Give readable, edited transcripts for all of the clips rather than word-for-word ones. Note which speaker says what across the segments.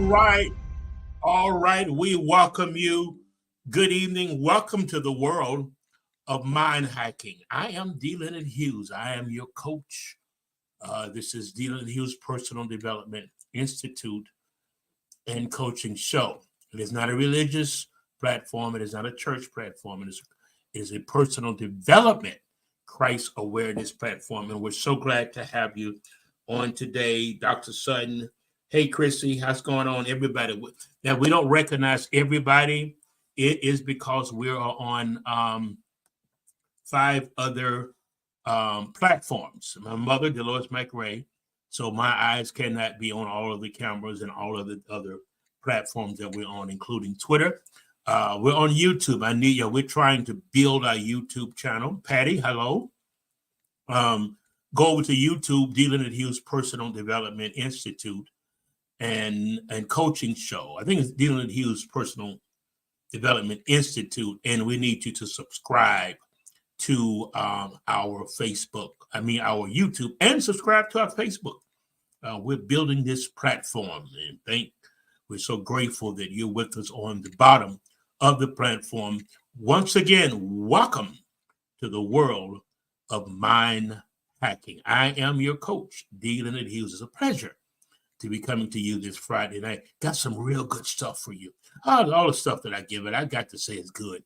Speaker 1: right. All right. We welcome you. Good evening. Welcome to the world of mind hacking. I am D. Leonard Hughes. I am your coach. This is D. Leonard Hughes Personal Development Institute and Coaching Show. It is not a religious platform. It is not a church platform. It is a personal development, Christ awareness platform. And we're so glad to have you on today, Dr. Sutton. Hey, Chrissy, how's going on, everybody? Now, we don't recognize everybody. It is because we are on 5 other platforms. My mother, Dolores McRae, so my eyes cannot be on all of the cameras and all of the other platforms that we're on, including Twitter. We're on YouTube. We're trying to build our YouTube channel. Patty, hello. Go over to YouTube, D. Leonard Hughes Personal Development Institute and Coaching Show. I think it's D. Leonard Hughes Personal Development Institute, and we need you to subscribe to our YouTube, and subscribe to our Facebook. We're building this platform, and we're so grateful that you're with us on the bottom of the platform. Once again, welcome to the world of mind hacking. I am your coach, D. Leonard Hughes. It's a pleasure to be coming to you this Friday night. Got some real good stuff for you. All the stuff that I give it, I got to say it's good.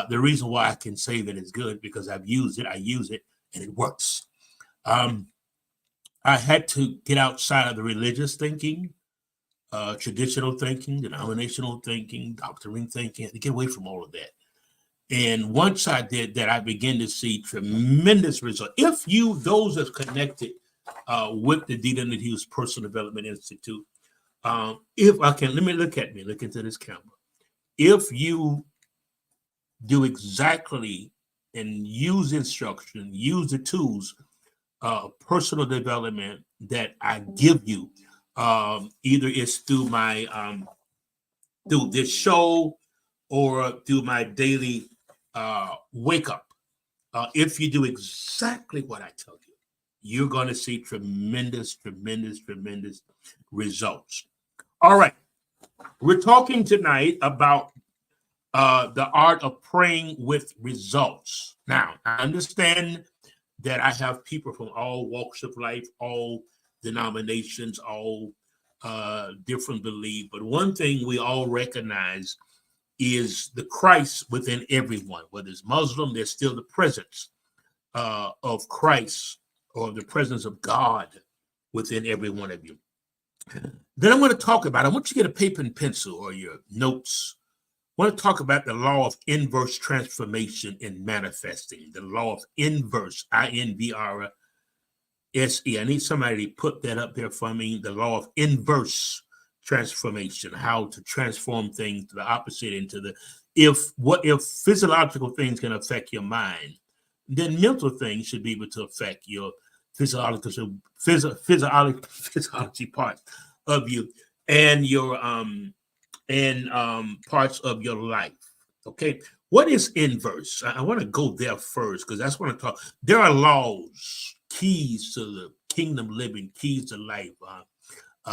Speaker 1: The reason why I can say that it's good because I've used it, I use it, and it works. I had to get outside of the religious thinking, traditional thinking, denominational thinking, doctrine thinking, to get away from all of that. And once I did that, I began to see tremendous results. Those that are connected with the D. Leonard Hughes Personal Development Institute, if I can, look into this camera. If you do exactly and use instruction, use the tools, personal development that I give you, either it's through my through this show or through my daily wake up. If you do exactly what I tell you, you're going to see tremendous results. All right. We're talking tonight about the art of praying with results. Now, I understand that I have people from all walks of life, all denominations, all different beliefs. But one thing we all recognize is the Christ within everyone. Whether it's Muslim, there's still the presence of Christ or the presence of God within every one of you. Then I want to talk about, I want you to get a paper and pencil or your notes. I want to talk about the law of inverse transformation in manifesting. The law of inverse, INVRSE. I need somebody to put that up there for me. The law of inverse transformation, how to transform things to the opposite into if physiological things can affect your mind, then mental things should be able to affect your physiology part of you and your parts of your life. Okay, what is inverse? I want to go there first because that's what I talk. There are laws, keys to the kingdom living, keys to life,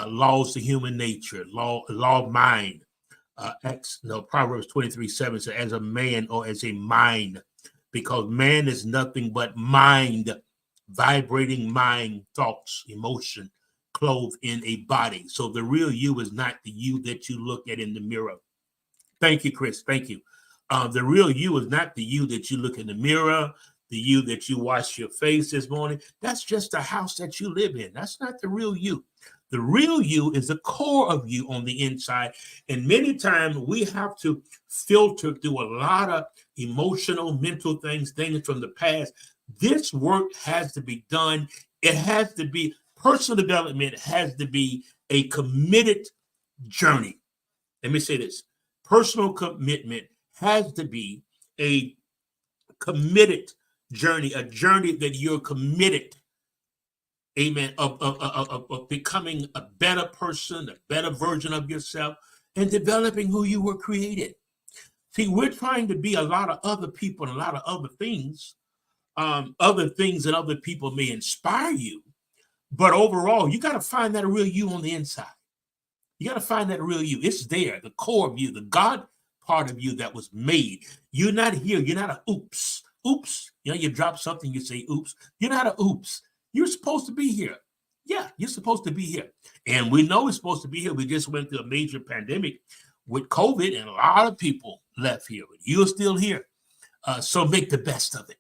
Speaker 1: laws to human nature, law of mind. Proverbs 23:7 says, as a man or as a mind, because man is nothing but mind, vibrating mind, thoughts, emotion, clothed in a body. So the real you is not the you that you look at in the mirror. Thank you, Chris. Thank you. The real you is not the you that you look in the mirror, the you that you wash your face this morning. That's just the house that you live in. That's not the real you. The real you is the core of you on the inside. And many times we have to filter through a lot of emotional, mental things from the past. This work has to be done. It has to be, personal development has to be a committed journey. Let me say this. Personal commitment has to be a committed journey, a journey that you're committed, amen, of becoming a better person, a better version of yourself, and developing who you were created. See, we're trying to be a lot of other people and a lot of other things that other people may inspire you. But overall, you got to find that real you on the inside. You got to find that real you. It's there, the core of you, the God part of you that was made. You're not here. You're not a oops. Oops. You know, you drop something, you say oops. You're not a oops. You're supposed to be here. Yeah, you're supposed to be here. And we know it's supposed to be here. We just went through a major pandemic with COVID, and a lot of people left here. But you're still here. So make the best of it.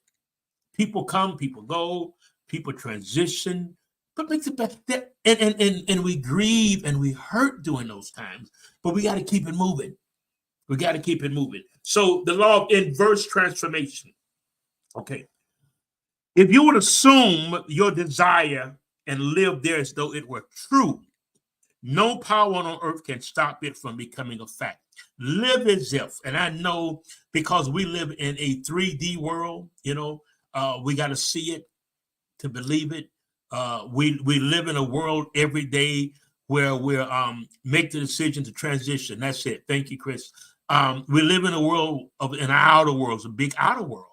Speaker 1: People come, people go, people transition, but make the best. And we grieve and we hurt during those times, but we got to keep it moving. We got to keep it moving. So the law of inverse transformation. Okay. If you would assume your desire and live there as though it were true, no power on earth can stop it from becoming a fact. Live as if, and I know because we live in a 3D world, we got to see it to believe it. We live in a world every day where we're make the decision to transition. That's it. Thank you, Chris. We live in a world in our outer world, a big outer world.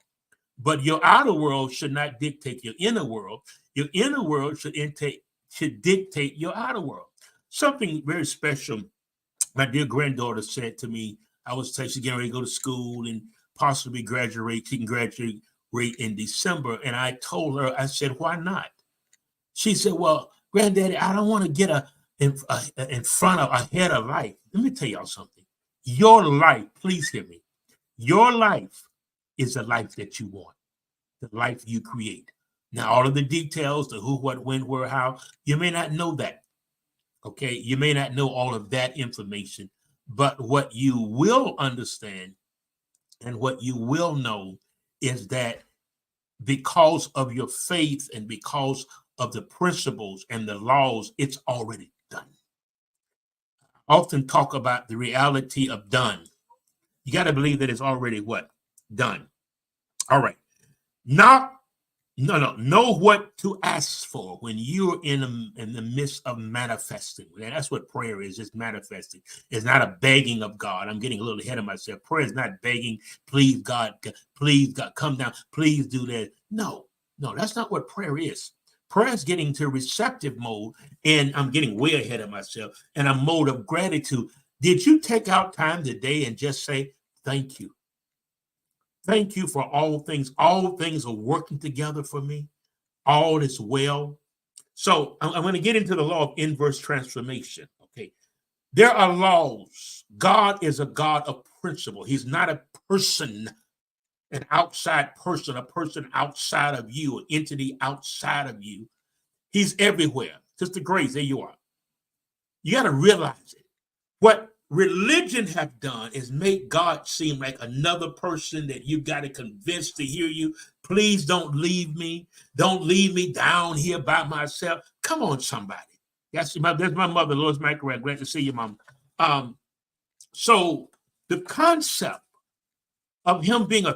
Speaker 1: But your outer world should not dictate your inner world. Your inner world should dictate your outer world. Something very special my dear granddaughter said to me. I was getting ready to go to school and possibly graduate. She can graduate in December. And I told her, I said, why not? She said, well, Granddaddy, I don't want to get ahead of life. Let me tell y'all something. Your life, please hear me. Your life is the life that you want, the life you create. Now, all of the details, the who, what, when, where, how, you may not know that. Okay, you may not know all of that information, but what you will understand and what you will know is that because of your faith and because of the principles and the laws, it's already done. I often talk about the reality of done. You got to believe that it's already what? Done. All right. Know what to ask for when you're in the midst of manifesting. And that's what prayer is, just manifesting. It's not a begging of God. I'm getting a little ahead of myself. Prayer is not begging, please God, come down, please do that. No, that's not what prayer is. Prayer is getting to receptive mode, and I'm getting way ahead of myself, and a mode of gratitude. Did you take out time today and just say, thank you? Thank you for all things. All things are working together for me. All is well. So I'm going to get into the law of inverse transformation. Okay. There are laws. God is a God of principle. He's not a person, an outside person, a person outside of you, an entity outside of you. He's everywhere. Sister Grace, there you are. You got to realize it. What religion have done is make God seem like another person that you've got to convince to hear you. Please don't leave me. Don't leave me down here by myself. Come on, somebody. There's my mother, Lois McElrath. Glad to see you, Mom. So the concept of him being an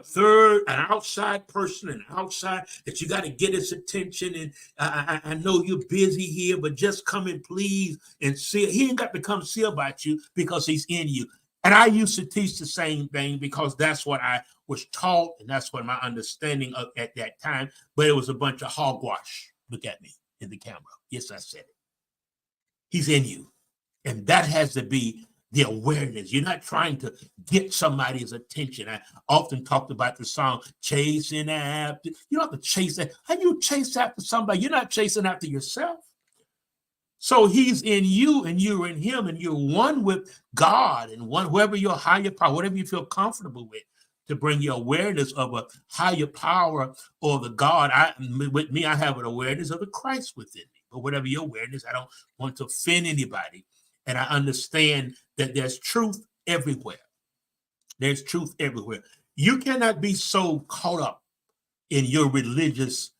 Speaker 1: outside person, that you got to get his attention. And I know you're busy here, but just come in, please, and see. He ain't got to come see about you because he's in you. And I used to teach the same thing because that's what I was taught, and that's what my understanding of at that time. But it was a bunch of hogwash. Look at me in the camera. Yes, I said it. He's in you. And that has to be the awareness. You're not trying to get somebody's attention. I often talked about the song, chasing after. You don't have to chase that. How you chase after somebody? You're not chasing after yourself. So he's in you and you're in him and you're one with God and one, whoever your higher power, whatever you feel comfortable with, to bring your awareness of a higher power or the God. With me, I have an awareness of the Christ within me. But whatever your awareness, I don't want to offend anybody. And I understand that there's truth everywhere. There's truth everywhere. You cannot be so caught up in your religious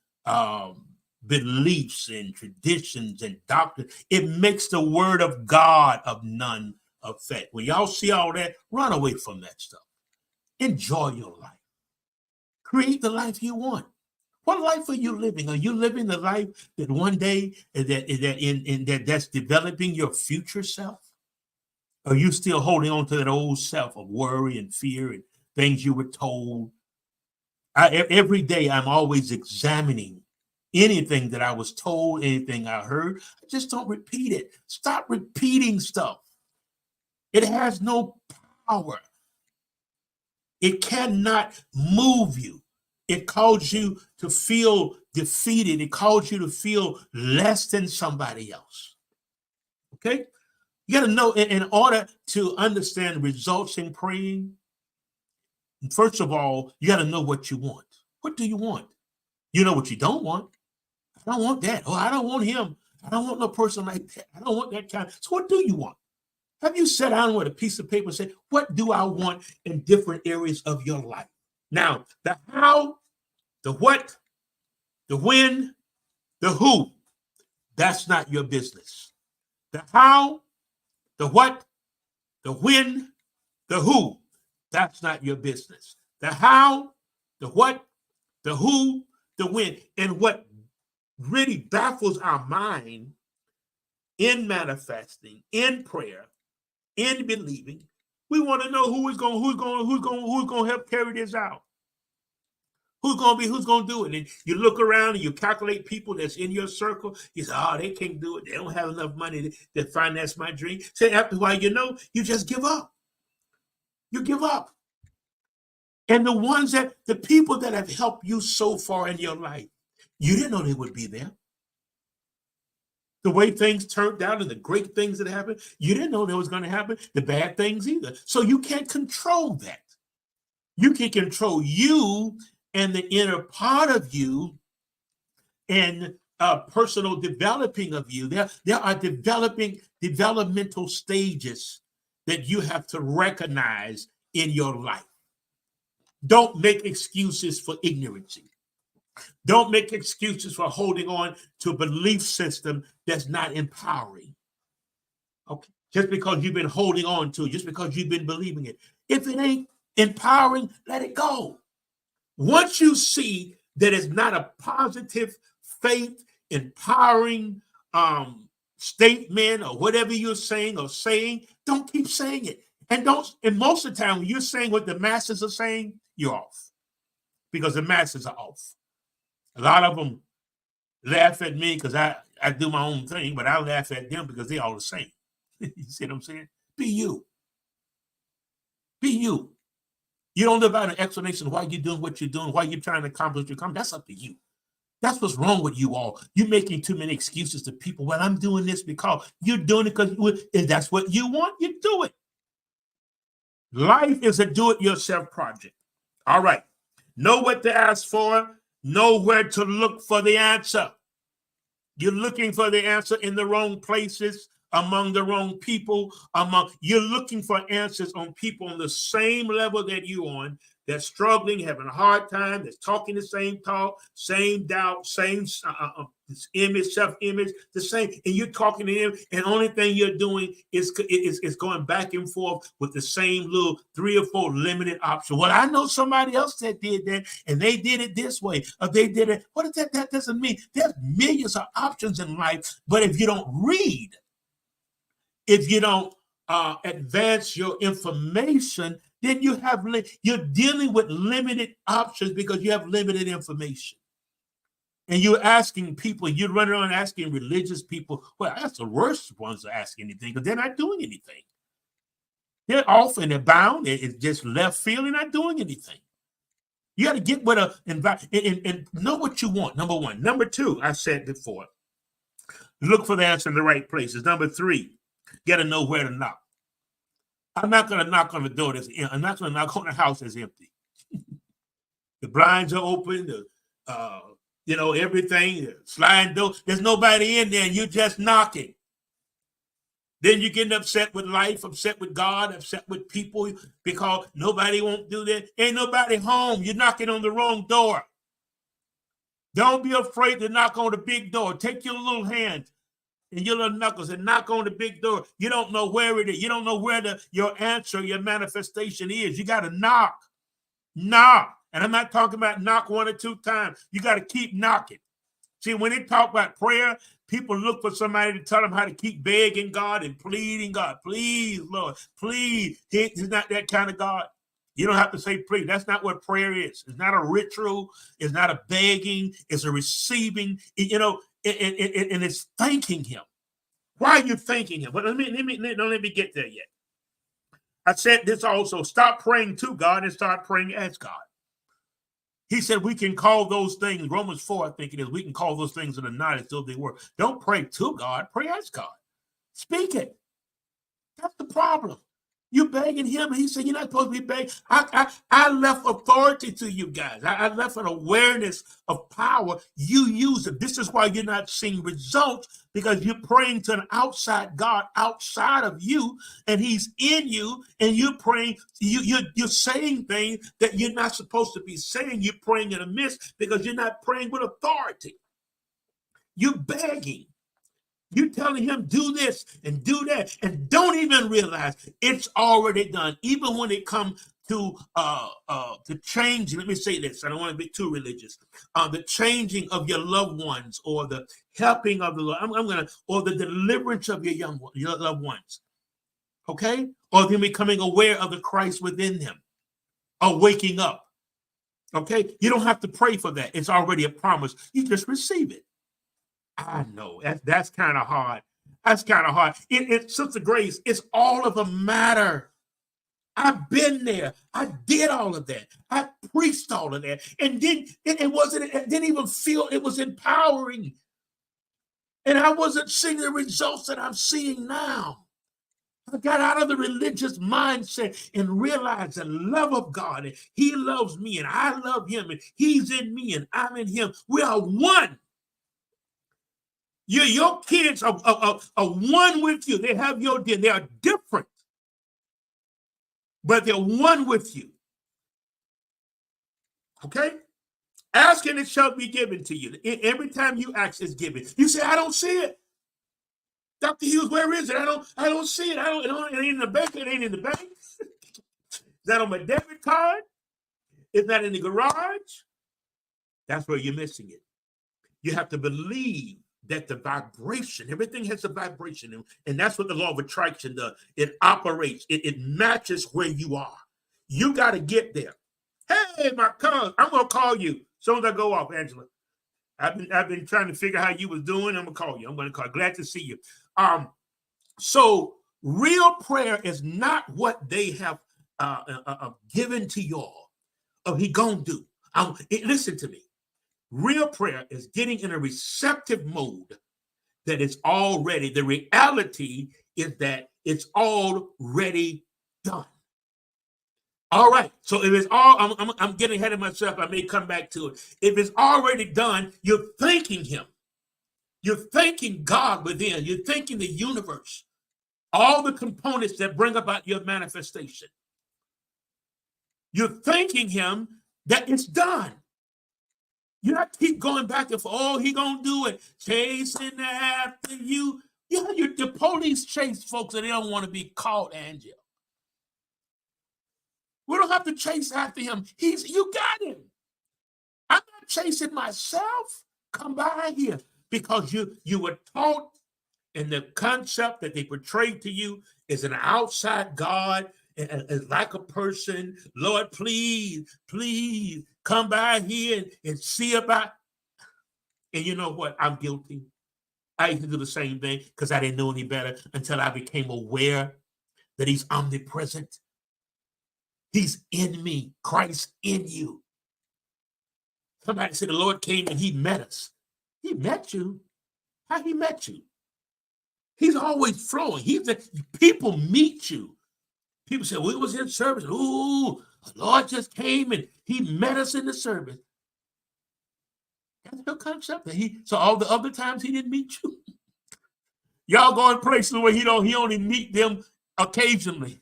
Speaker 1: beliefs and traditions and doctrine. It makes the word of God of none effect. When y'all see all that, run away from that stuff. Enjoy your life. Create the life you want. What life are you living? Are you living the life that one day that's developing your future self? Are you still holding on to that old self of worry and fear and things you were told? Every day I'm always examining anything that I was told, anything I heard. I just don't repeat it. Stop repeating stuff. It has no power. It cannot move you. It causes you to feel defeated. It causes you to feel less than somebody else. Okay? You got to know, in order to understand results in praying, first of all, you got to know what you want. What do you want? You know what you don't want. I don't want that. Oh, I don't want him. I don't want no person like that. I don't want that kind. So what do you want? Have you sat down with a piece of paper and said, what do I want in different areas of your life? Now, the how, the what, the when, the who, that's not your business. The how, the what, the when, the who, that's not your business. The how, the what, the who, the when. And what really baffles our mind in manifesting, in prayer, in believing, we want to know who's going to help carry this out. Who's going to do it? And you look around and you calculate people that's in your circle. You say, oh, they can't do it. They don't have enough money to finance my dream. So after a while, you just give up. You give up. And the people that have helped you so far in your life, you didn't know they would be there. The way things turned out and the great things that happened, you didn't know that was going to happen. The bad things either. So you can't control that. You can control you and the inner part of you and personal developing of you. There are developmental stages that you have to recognize in your life. Don't make excuses for ignorance. Don't make excuses for holding on to a belief system that's not empowering. Okay, just because you've been holding on to it, just because you've been believing it. If it ain't empowering, let it go. Once you see that it's not a positive, faith, empowering statement or whatever you're saying, don't keep saying it. And most of the time, when you're saying what the masses are saying, you're off. Because the masses are off. A lot of them laugh at me because I do my own thing, but I laugh at them because they're all the same. You see what I'm saying? Be you. Be you. You don't live out an explanation of why you're doing what you're doing, why you're trying to accomplish your goal. That's up to you. That's what's wrong with you all. You're making too many excuses to people. Well, I'm doing this because you're doing it because if that's what you want, you do it. Life is a do-it-yourself project. All right. Know what to ask for. Know where to look for the answer. You're looking for the answer in the wrong places, among the wrong people. You're looking for answers on people on the same level that you're on, that's struggling, having a hard time, that's talking the same talk, same doubt, same image, self-image, the same. And you're talking to them, and the only thing you're doing is going back and forth with the same little 3 or 4 limited options. Well, I know somebody else that did that, and they did it this way, or they did it. What does that? That doesn't mean. There's millions of options in life, but if you don't read, if you don't advance your information, then you're dealing with limited options because you have limited information. And you're asking people, you're running around asking religious people, well, that's the worst ones to ask anything because they're not doing anything. They're off and they're bound. It's just left field. They're not doing anything. You got to get with and know what you want, number one. Number two, I said before, look for the answer in the right places. Number 3, got to know where to knock. I'm not going to knock on the door that's empty. I'm not going to knock on the house that's empty. The blinds are open, everything, the sliding door. There's nobody in there, and you're just knocking. Then you're getting upset with life, upset with God, upset with people because nobody won't do that. Ain't nobody home. You're knocking on the wrong door. Don't be afraid to knock on the big door. Take your little hand and your little knuckles and knock on the big door. You don't know where it is. You don't know where your answer, your manifestation is. You got to knock. Knock. And I'm not talking about knock 1 or 2 times. You got to keep knocking. See, when they talk about prayer, people look for somebody to tell them how to keep begging God and pleading God. Please, Lord, please. He's not that kind of God. You don't have to say please. That's not what prayer is. It's not a ritual. It's not a begging. It's a receiving. And it's thanking him. Why are you thanking him? But let me get there yet. I said this also. Stop praying to God and start praying as God. He said we can call those things, Romans 4, I think it is, we can call those things in the night as though they were. Don't pray to God, pray as God. Speak it. That's the problem. You begging him, and he said, you're not supposed to be begging. I left authority to you guys. I left an awareness of power. You use it. This is why you're not seeing results, because you're praying to an outside God outside of you, and he's in you, and you're praying, you're saying things that you're not supposed to be saying. You're praying in a miss because you're not praying with authority. You're begging. You're telling him, do this and do that, and don't even realize it's already done. Even when it comes to changing, let me say this, I don't want to be too religious. The changing of your loved ones, or the helping of the or the deliverance of your loved ones, okay? Or them becoming aware of the Christ within them, or waking up, okay? You don't have to pray for that. It's already a promise. You just receive it. I know that's kind of hard. That's kind of hard. Sister Grace, it's all of a matter. I've been there. I did all of that. I preached all of that. And then it didn't even feel it was empowering. And I wasn't seeing the results that I'm seeing now. I got out of the religious mindset and realized the love of God. And he loves me, and I love him, and he's in me, and I'm in him. We are one. Your kids are one with you. They have your DNA. They are different, but they're one with you. Okay? Ask and it shall be given to you. Every time you ask, it's given. You say, I don't see it. Dr. Hughes, where is it? I don't see it. It ain't in the bank. It ain't in the bank. Is that on my debit card? Is that in the garage? That's where you're missing it. You have to believe that the vibration, everything has a vibration, and that's what the law of attraction does. It operates, it matches where you are. You got to get there. Hey, my cousin, I'm gonna call you as soon as I go off, Angela. I've been trying to figure out how you was doing. I'm gonna call you. I'm gonna call. Glad to see you. So real prayer is not what they have given to y'all, or he gonna do. Listen to me. Real prayer is getting in a receptive mode that is already, the reality is that it's already done. All right. So if it's all, I'm getting ahead of myself. I may come back to it. If it's already done, you're thanking him. You're thanking God within. You're thanking the universe. All the components that bring about your manifestation. You're thanking him that it's done. You not keep going back and forth. Oh, he gonna do it. Chasing after you. The police chase folks and they don't want to be caught, Angel. We don't have to chase after him. You got him. I'm not chasing myself. Come by here. Because you were taught, and the concept that they portrayed to you is an outside God, and like a person. Lord, please come by here and see about. And you know what? I'm guilty. I used to do the same thing because I didn't know any better until I became aware that he's omnipresent. He's in me. Christ in you. Somebody said the Lord came and he met us. He met you. How he met you? He's always flowing. People meet you. People say, we was in service. Ooh, the Lord just came and he met us in the service. That's your concept. So all the other times he didn't meet you. Y'all going places where he only meet them occasionally.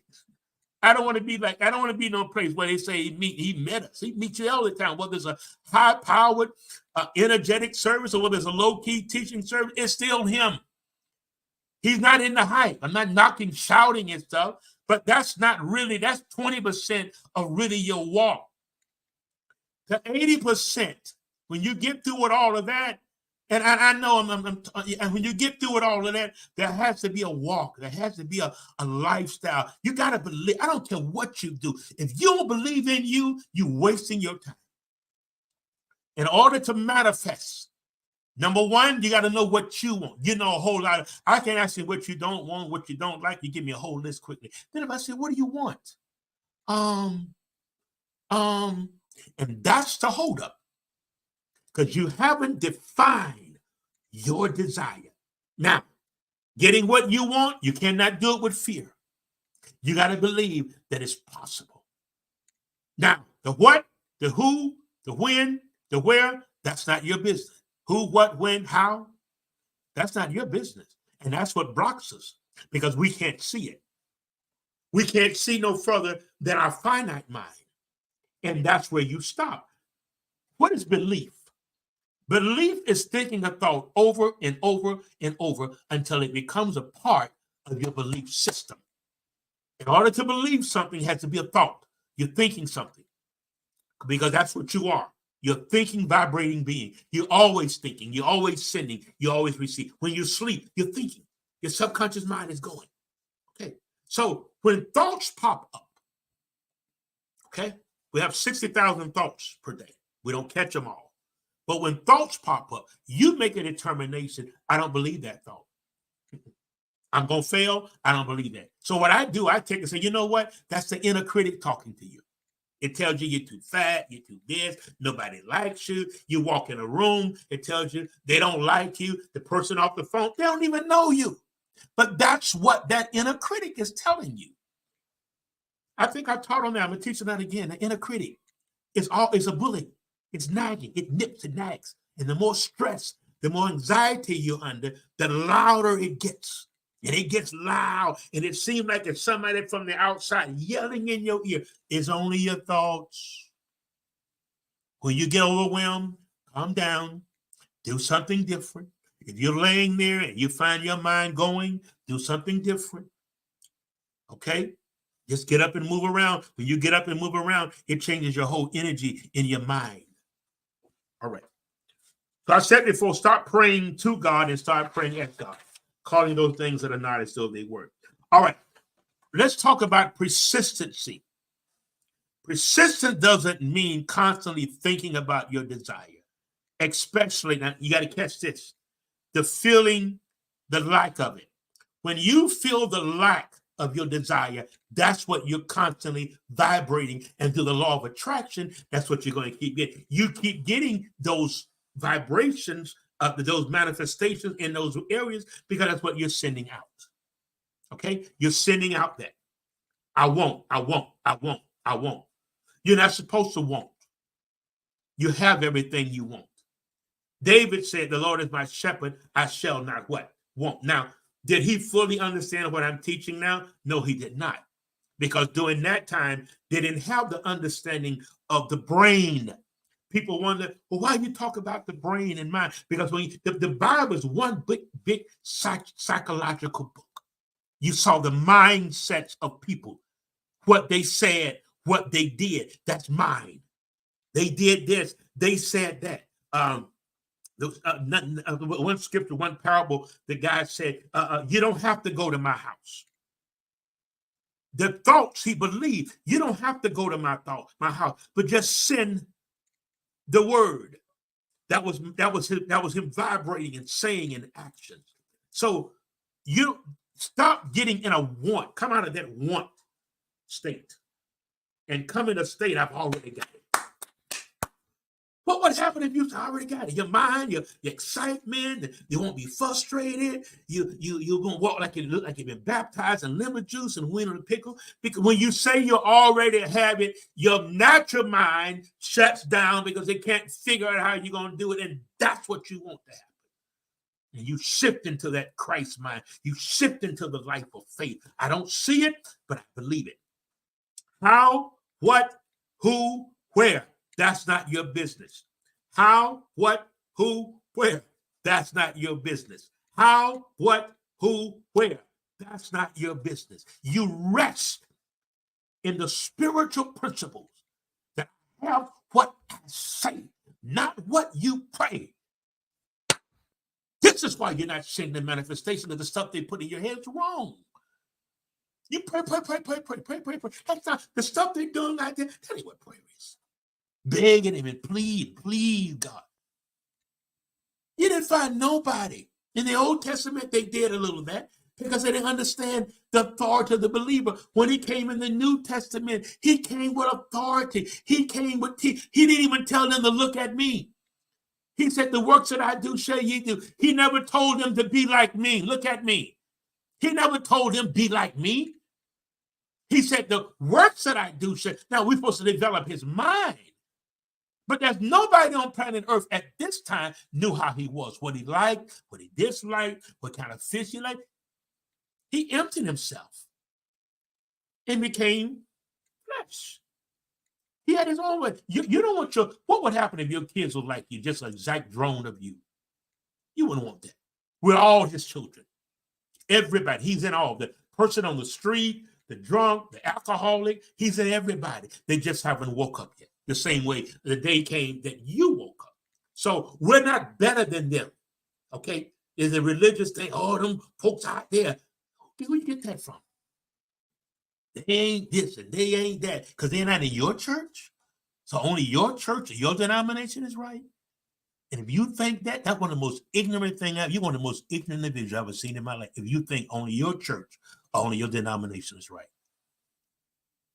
Speaker 1: I don't want to be no place where they say he met us. He meets you all the time. Whether it's a high-powered, energetic service or whether it's a low-key teaching service, it's still him. He's not in the hype. I'm not knocking, shouting and stuff, but that's 20% of really your walk. The 80%, when you get through with all of that, and I know and when you get through with all of that, there has to be a walk. There has to be a lifestyle. You got to believe. I don't care what you do. If you don't believe in you, you're wasting your time. In order to manifest Number one, you got to know what you want. You know a whole lot of, I can't ask you what you don't want, what you don't like. You give me a whole list quickly. Then if I say, what do you want? Um, and that's the holdup. Because you haven't defined your desire. Now, getting what you want, you cannot do it with fear. You got to believe that it's possible. Now, the what, the who, the when, the where, that's not your business. Who, what, when, how, that's not your business. And that's what blocks us because we can't see it. We can't see no further than our finite mind. And that's where you stop. What is belief? Belief is thinking a thought over and over and over until it becomes a part of your belief system. In order to believe something, it has to be a thought. You're thinking something because that's what you are. You're thinking, vibrating being. You're always thinking. You're always sending. You always receive. When you sleep, you're thinking. Your subconscious mind is going. Okay. So when thoughts pop up, okay, we have 60,000 thoughts per day. We don't catch them all. But when thoughts pop up, you make a determination. I don't believe that thought. I'm going to fail. I don't believe that. So what I do, I take and say, you know what? That's the inner critic talking to you. It tells you you're too fat, you're too this, nobody likes you. You walk in a room, it tells you they don't like you. The person off the phone, they don't even know you. But that's what that inner critic is telling you. I think I taught on that. I'm going to teach you that again. The inner critic is a bully. It's nagging. It nips and nags. And the more stress, the more anxiety you're under, the louder it gets. And it gets loud, and it seems like it's somebody from the outside yelling in your ear. It's only your thoughts. When you get overwhelmed, calm down, do something different. If you're laying there and you find your mind going, do something different. Okay? Just get up and move around. When you get up and move around, it changes your whole energy in your mind. All right. So I said before, start praying to God and start praying at God. Calling those things that are not as though they were. All right, let's talk about persistency. Persistence doesn't mean constantly thinking about your desire, especially, now you got to catch this, the feeling, the lack of it. When you feel the lack of your desire, that's what you're constantly vibrating. And through the law of attraction, that's what you're going to keep getting. You keep getting those vibrations, those manifestations in those areas, because that's what you're sending out. Okay? You're sending out that. I won't. You're not supposed to want. You have everything you want. David said, the Lord is my shepherd, I shall not what? Want. Now, did he fully understand what I'm teaching now? No, he did not. Because during that time, they didn't have the understanding of the brain. People wonder, well, why you talk about the brain and mind? Because when the Bible is one big psychological book. You saw the mindsets of people, what they said, what they did. That's mind. They did this. They said that. One scripture, one parable, the guy said, you don't have to go to my house. The thoughts he believed, you don't have to go to my house, but just send the word. That was him vibrating and saying in action. So you stop getting in a want. Come out of that want state and come in a state, I've already got it. What would happen if you already got it? Your mind, your excitement, you won't be frustrated. You're gonna walk like you look like you've been baptized in lemon juice and win on the pickle. Because when you say you already have it, your natural mind shuts down because it can't figure out how you're gonna do it, and that's what you want to happen. And you shift into that Christ mind. You shift into the life of faith. I don't see it, but I believe it. How, what, who, where? That's not your business. How, what, who, where? That's not your business. How, what, who, where? That's not your business. You rest in the spiritual principles that have what I say, not what you pray. This is why you're not seeing the manifestation of the stuff they put in your head is wrong. You pray. That's not the stuff they're doing like that. That ain't what prayer is. Begging him and plead God. You didn't find nobody. In the Old Testament, they did a little of that because they didn't understand the authority of the believer. When he came in the New Testament, he came with authority. He came with he didn't even tell them to look at me. He said, the works that I do shall ye do. He never told them to be like me. Look at me. He never told them be like me. He said, the works that I do shall. Now, we're supposed to develop his mind. But there's nobody on planet Earth at this time knew how he was, what he liked, what he disliked, what kind of fish he liked. He emptied himself and became flesh. He had his own way. You don't want what would happen if your kids were like you, just an exact drone of you? You wouldn't want that. We're all his children. Everybody. He's in all. The person on the street, the drunk, the alcoholic, he's in everybody. They just haven't woke up yet. The same way the day came that you woke up. So we're not better than them. Okay? There's a religious thing. Oh, them folks out there. Where you get that from? They ain't this and they ain't that because they're not in your church. So only your church or your denomination is right. And if you think that, that's one of the most ignorant things you're one of the most ignorant individuals I've ever seen in my life. If you think only your church or only your denomination is right.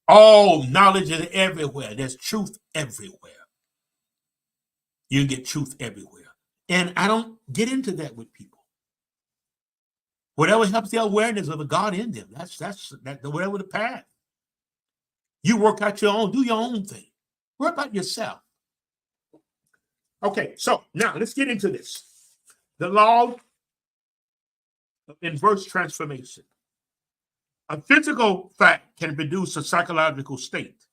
Speaker 1: All knowledge is everywhere. There's truth everywhere. You can get truth everywhere. And I don't get into that with people. Whatever helps the awareness of the God in them, that's whatever the path. You work out your own, do your own thing. Work about yourself. Okay, so now let's get into this. The law of inverse transformation. A physical fact can produce a psychological state,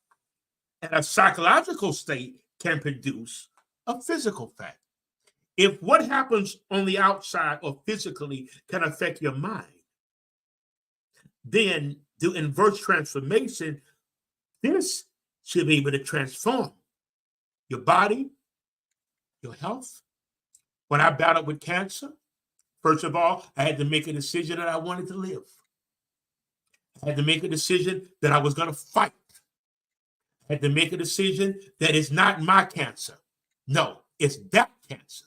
Speaker 1: and a psychological state can produce a physical fact. If what happens on the outside or physically can affect your mind, then the inverse transformation, this should be able to transform your body, your health. When I battled with cancer, first of all, I had to make a decision that I wanted to live. I had to make a decision that I was going to fight. I had to make a decision that it's not my cancer. No, it's that cancer.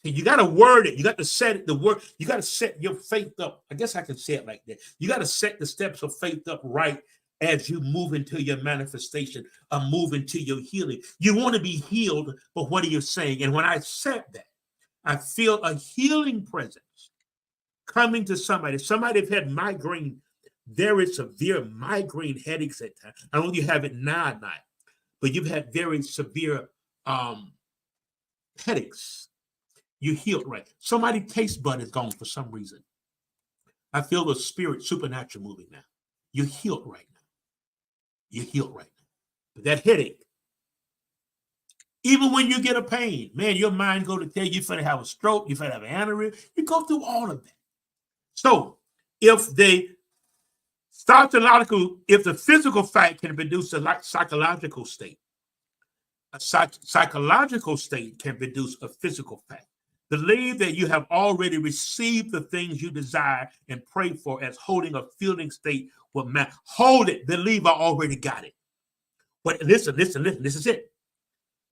Speaker 1: And you got to word it. You got to set it, the word. You got to set your faith up. I guess I can say it like that. You got to set the steps of faith up right as you move into your manifestation, move into your healing. You want to be healed, but what are you saying? And when I said that, I feel a healing presence coming to somebody. Somebody have had migraine, very severe migraine headaches at times. I don't know if you have it now or not, but you've had very severe headaches. You healed right. Somebody's taste bud is gone for some reason. I feel the spirit supernatural moving now. You're healed right now. You're healed right now. But that headache, even when you get a pain, man, your mind go to tell you finna have a stroke, you finna have an aneurysm. You go through all of that. So if the physical fact can produce a psychological state, a psychological state can produce a physical fact. Believe that you have already received the things you desire and pray for as holding a feeling state with man. Hold it. Believe I already got it. But listen. This is it.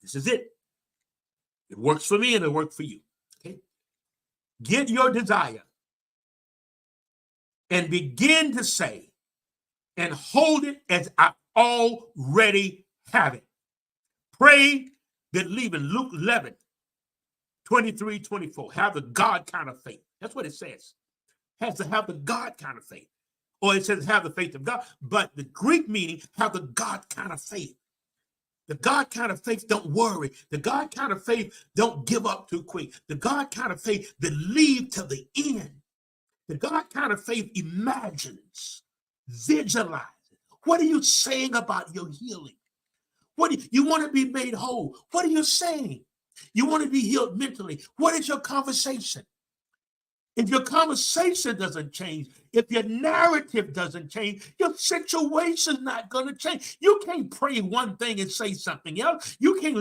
Speaker 1: This is it. It works for me and it works for you. Okay. Get your desire and begin to say and hold it as I already have it. Pray, believe in Luke 11. 23, 24, have the God kind of faith. That's what it says. Has to have the God kind of faith. Or it says have the faith of God. But the Greek meaning, have the God kind of faith. The God kind of faith don't worry. The God kind of faith don't give up too quick. The God kind of faith believe to the end. The God kind of faith imagines, visualizes. What are you saying about your healing? What do you want to be made whole? What are you saying? You want to be healed mentally. What is your conversation? If your conversation doesn't change, if your narrative doesn't change, your situation's not going to change. You can't pray one thing and say something else. You can't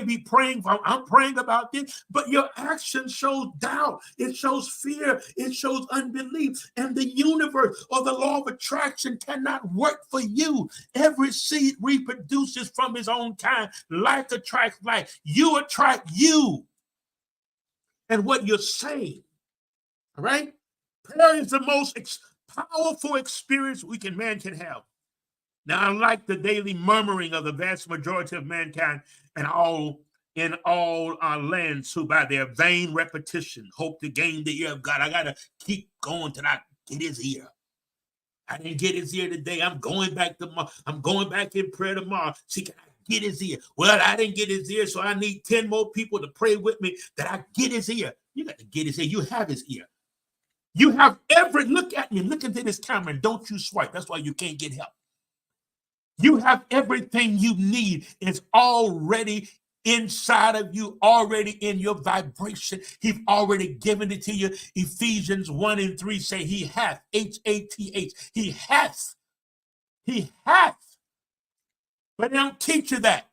Speaker 1: be praying for, I'm praying about this, but your action shows doubt. It shows fear. It shows unbelief. And the universe or the law of attraction cannot work for you. Every seed reproduces from its own kind. Like attracts like. You attract you. and what you're saying. All right? Prayer is the most powerful experience man can have. Now, unlike the daily murmuring of the vast majority of mankind and in all our lands who by their vain repetition hope to gain the ear of God, I got to keep going till I get his ear. I didn't get his ear today. I'm going back tomorrow. I'm going back in prayer tomorrow. See, can I get his ear? Well, I didn't get his ear, so I need 10 more people to pray with me that I get his ear. You got to get his ear. You have his ear. You have look at me, look into this camera, and don't you swipe. That's why you can't get help. You have everything you need. It's already inside of you, already in your vibration. He's already given it to you. Ephesians 1:3 say he hath, H-A-T-H. He hath. He hath. But they don't teach you that.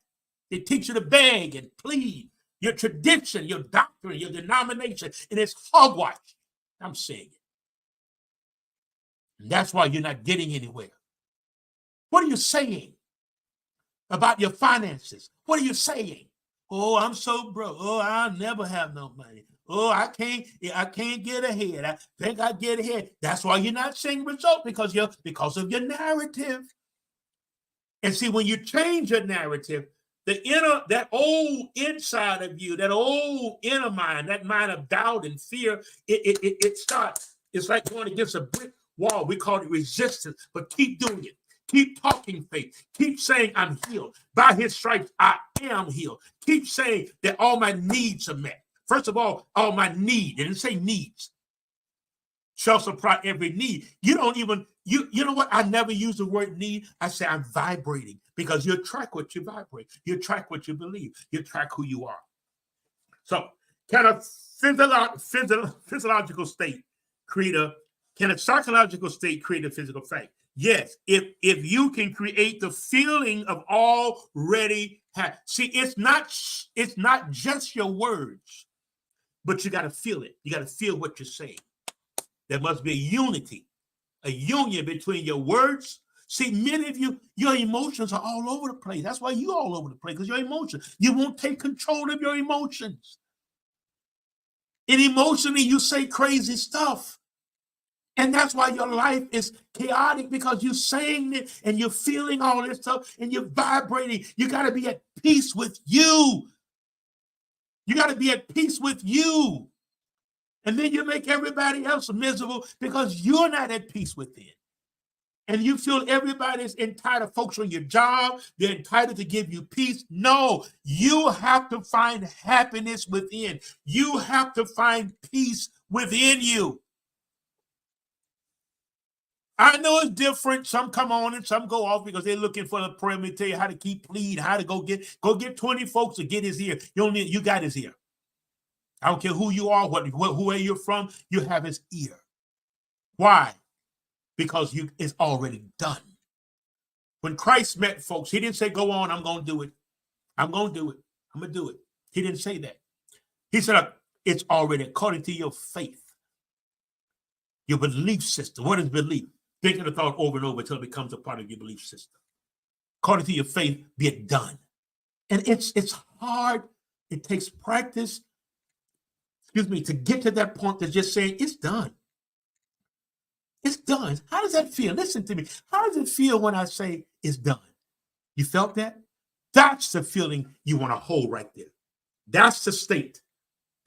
Speaker 1: They teach you to beg and plead. Your tradition, your doctrine, your denomination, and it's hogwash. I'm saying it. And that's why you're not getting anywhere. What are you saying about your finances? What are you saying? Oh, I'm so broke. Oh, I'll never have no money. Oh, I can't get ahead. I think I get ahead. That's why you're not seeing results, because of your narrative. And see, when you change your narrative, that old inside of you, that old inner mind, that mind of doubt and fear, it starts. It's like going against a brick wall. We call it resistance, but keep doing it. Keep talking faith. Keep saying I'm healed. By his stripes, I am healed. Keep saying that all my needs are met. First of all my need, it didn't say needs, shall supply every need. You don't even, you know what? I never use the word need. I say I'm vibrating, because you track what you vibrate. You track what you believe. You track who you are. So can a physiological state create can a psychological state create a physical fact? Yes, if you can create the feeling of already see, it's not just your words, but you got to feel it. You got to feel what you're saying. There must be a unity, a union between your words. See, many of you, your emotions are all over the place. That's why you're all over the place, because your emotions. You won't take control of your emotions. And emotionally, you say crazy stuff. And that's why your life is chaotic, because you're saying it and you're feeling all this stuff and you're vibrating. You got to be at peace with you. You got to be at peace with you. And then you make everybody else miserable because you're not at peace within. And you feel everybody's entitled, folks on your job, they're entitled to give you peace. No, you have to find happiness within. You have to find peace within you. I know it's different. Some come on and some go off because they're looking for the prayer. Let me tell you how to keep pleading, how to go get 20 folks to get his ear. You got his ear. I don't care who you are, where you're from, you have his ear. Why? Because it's already done. When Christ met folks, he didn't say, go on, I'm going to do it. I'm going to do it. I'm going to do it. He didn't say that. He said, it's already according to your faith, your belief system. What is belief? Thinking the thought over and over until it becomes a part of your belief system. According to your faith, be it done. And it's hard. It takes practice, to get to that point to just saying, it's done. It's done. How does that feel? Listen to me. How does it feel when I say it's done? You felt that? That's the feeling you want to hold right there. That's the state.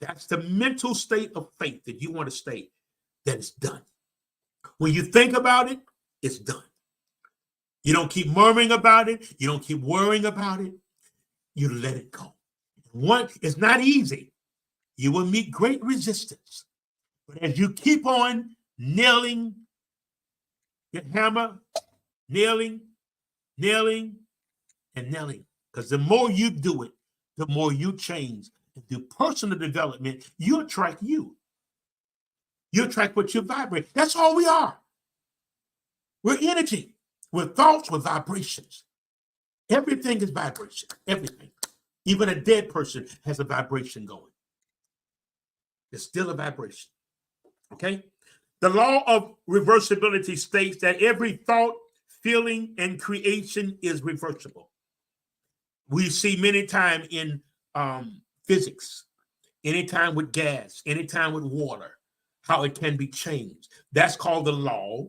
Speaker 1: That's the mental state of faith that you want to stay, that it's done. When you think about it, it's done. You don't keep murmuring about it. You don't keep worrying about it. You let it go. It's not easy. You will meet great resistance. But as you keep on nailing your hammer, nailing, and nailing, because the more you do it, the more you change. And through personal development, you attract you. You attract what you vibrate. That's all we are. We're energy. We're thoughts, we're vibrations. Everything is vibration. Everything. Even a dead person has a vibration going. It's still a vibration. Okay? The law of reversibility states that every thought, feeling, and creation is reversible. We see many times in physics, anytime with gas, anytime with water, how it can be changed. That's called the law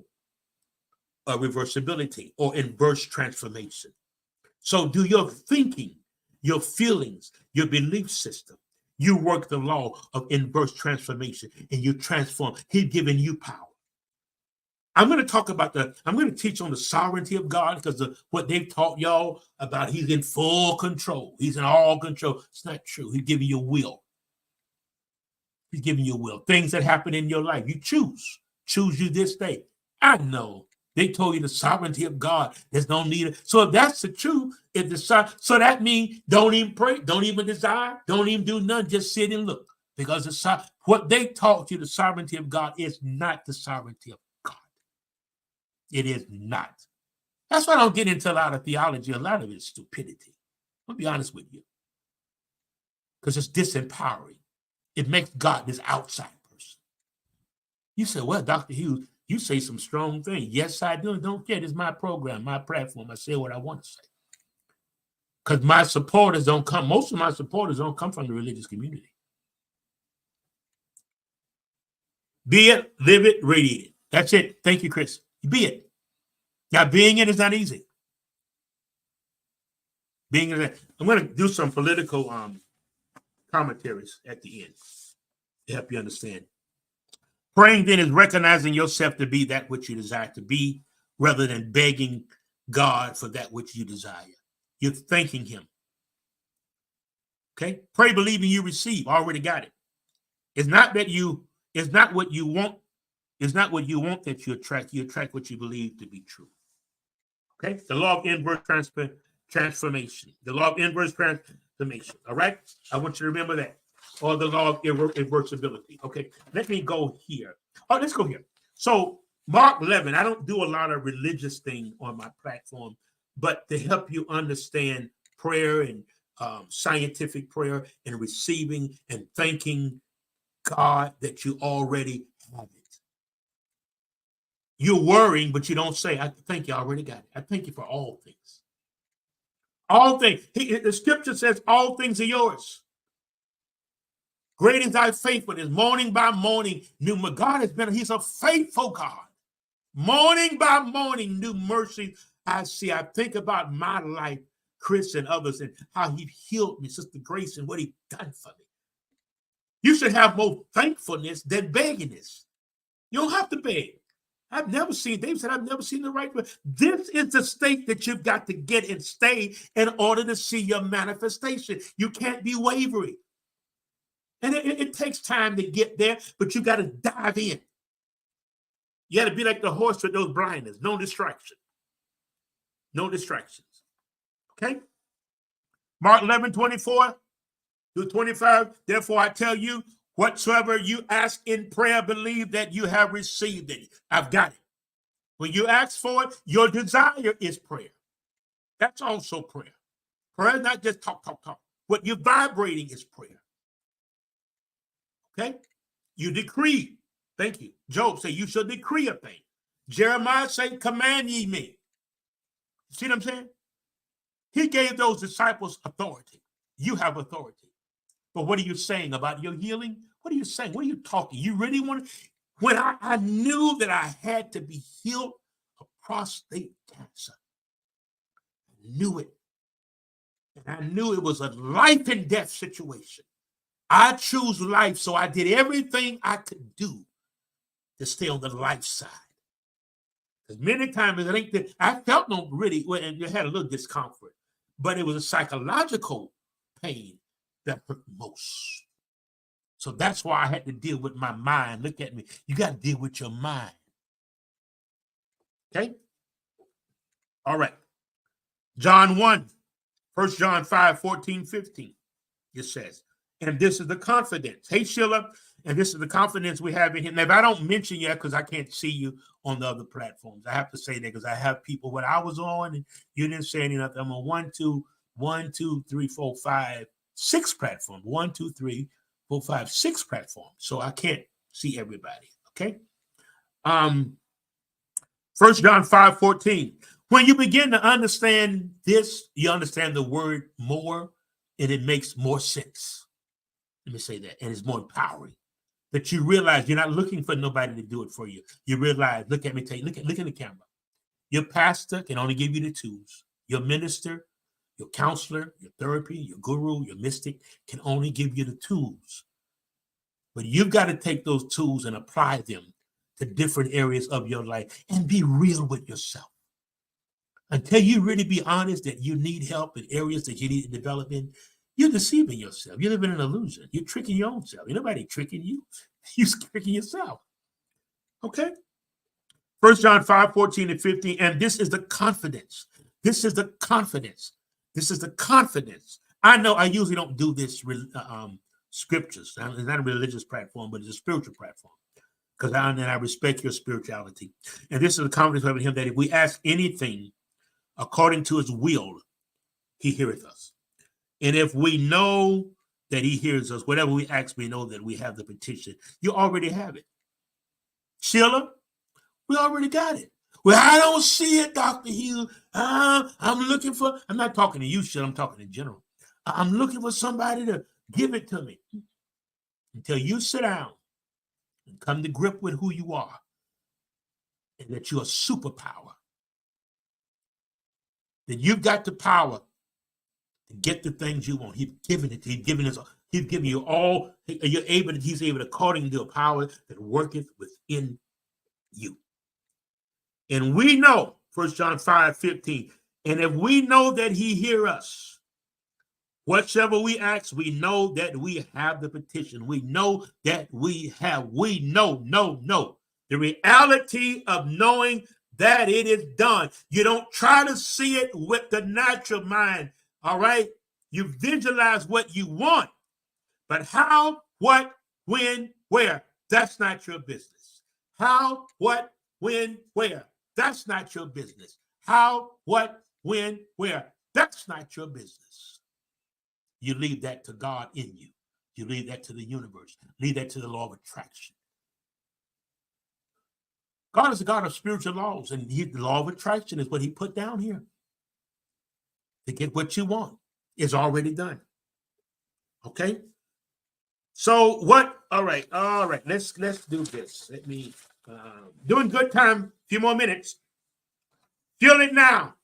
Speaker 1: of reversibility or inverse transformation. So do your thinking, your feelings, your belief system. You work the law of inverse transformation and you transform. He's giving you power. I'm going to teach on the sovereignty of God because of what they've taught y'all about he's in full control. He's in all control. It's not true. He's giving you will. He's giving you will. Things that happen in your life, you choose. Choose you this day. I know. They told you the sovereignty of God. There's no need. So if that's the truth, so that means don't even pray, don't even desire, don't even do nothing. Just sit and look. Because what they taught you, the sovereignty of God, is not the sovereignty of God. It is not. That's why I don't get into a lot of theology. A lot of it is stupidity. I'll be honest with you. Because it's disempowering. It makes God this outside person. You say, well, Dr. Hughes, you say some strong things. Yes, I do. Don't care. It's my program, my platform. I say what I want to say. Because my supporters don't come, most of my supporters don't come from the religious community. Be it, live it, radiate it. That's it. Thank you, Chris. Be it. Now, being it is not easy. I'm going to do some political commentaries at the end to help you understand. Praying then is recognizing yourself to be that which you desire to be rather than begging God for that which you desire. You're thanking him. Okay? Pray believing you receive. Already got it. It's not what you want. It's not what you want that you attract. You attract what you believe to be true. Okay? The law of inverse transformation. The law of inverse transformation. All right? I want you to remember that. Or the law of irreversibility. Okay, let me go here. Oh, let's go here. So Mark 11, I don't do a lot of religious thing on my platform, but to help you understand prayer and scientific prayer and receiving and thanking God that you already have it. You're worrying, but you don't say, I think you already got it. I thank you for all things. All things. The scripture says all things are yours. Great is thy faithfulness, morning by morning, God has been, he's a faithful God. Morning by morning, new mercy I see. I think about my life, Chris and others, and how he healed me, Sister Grace, and what he done for me. You should have more thankfulness than beggingness. You don't have to beg. David said, I've never seen the right way. This is the state that you've got to get and stay in order to see your manifestation. You can't be wavering. And it takes time to get there, but you got to dive in. You got to be like the horse with those blinders. No distraction. No distractions. Okay? Mark 11, 24 through 25. Therefore, I tell you, whatsoever you ask in prayer, believe that you have received it. I've got it. When you ask for it, your desire is prayer. That's also prayer. Prayer is not just talk. What you're vibrating is prayer. Okay? You decree. Thank you. Job say you shall decree a thing. Jeremiah say, command ye me. See what I'm saying? He gave those disciples authority. You have authority. But what are you saying about your healing? What are you saying? What are you talking? You really want to? When I knew that I had to be healed of prostate cancer, I knew it. And I knew it was a life and death situation. I choose life, so I did everything I could do to stay on the life side. Because many times I felt no really, and you had a little discomfort, but it was a psychological pain that hurt most. So that's why I had to deal with my mind. Look at me. You got to deal with your mind. Okay? All right. John 1, 1 John 5, 14, 15. It says, and this is the confidence. Hey, Sheila, and this is the confidence we have in him. Now, if I don't mention you because I can't see you on the other platforms, I have to say that because I have people when I was on and you didn't say anything. I'm on 1, 2, 3, 4, 5, 6 platforms. 1, 2, 3, 4, 5, 6 platforms. So I can't see everybody. Okay. 1 John 5, 14. When you begin to understand this, you understand the word more, and it makes more sense. Let me say that. And it's more empowering. That you realize you're not looking for nobody to do it for you. You realize, look at me, look at the camera. Your pastor can only give you the tools. Your minister, your counselor, your therapy, your guru, your mystic can only give you the tools. But you've got to take those tools and apply them to different areas of your life and be real with yourself. Until you really be honest that you need help in areas that you need to develop in, you're deceiving yourself. You're living in an illusion. You're tricking your own self. Ain't nobody tricking you. You're tricking yourself. Okay? 1 John 5:14-15. And this is the confidence. This is the confidence. This is the confidence. I know I usually don't do this scriptures. It's not a religious platform, but it's a spiritual platform. Because I respect your spirituality. And this is the confidence we have in him, that if we ask anything according to his will, he heareth us. And if we know that he hears us, whatever we ask, we know that we have the petition. You already have it. Sheila, we already got it. Well, I don't see it, Dr. Hill. I'm looking for, I'm not talking to you, Sheila, I'm talking in general. I'm looking for somebody to give it to me. Until you sit down and come to grip with who you are and that you're a superpower. That you've got the power to get the things you want. He's given it. He's given you all. He's able, according to a power that worketh within you. And we know, 1 John 5:15, and if we know that he hear us, whatsoever we ask, we know that we have the petition. We know that we know. The reality of knowing that it is done. You don't try to see it with the natural mind, all right? You visualize what you want, but how, what, when, where, that's not your business. How, what, when, where, that's not your business. How, what, when, where, that's not your business. You leave that to God in you. You leave that to the universe. Leave that to the law of attraction. God is a God of spiritual laws, and the law of attraction is what he put down here. To get what you want is already done. Okay? So what? All right. Let's do this. Let me doing good time. A few more minutes. Feel it now.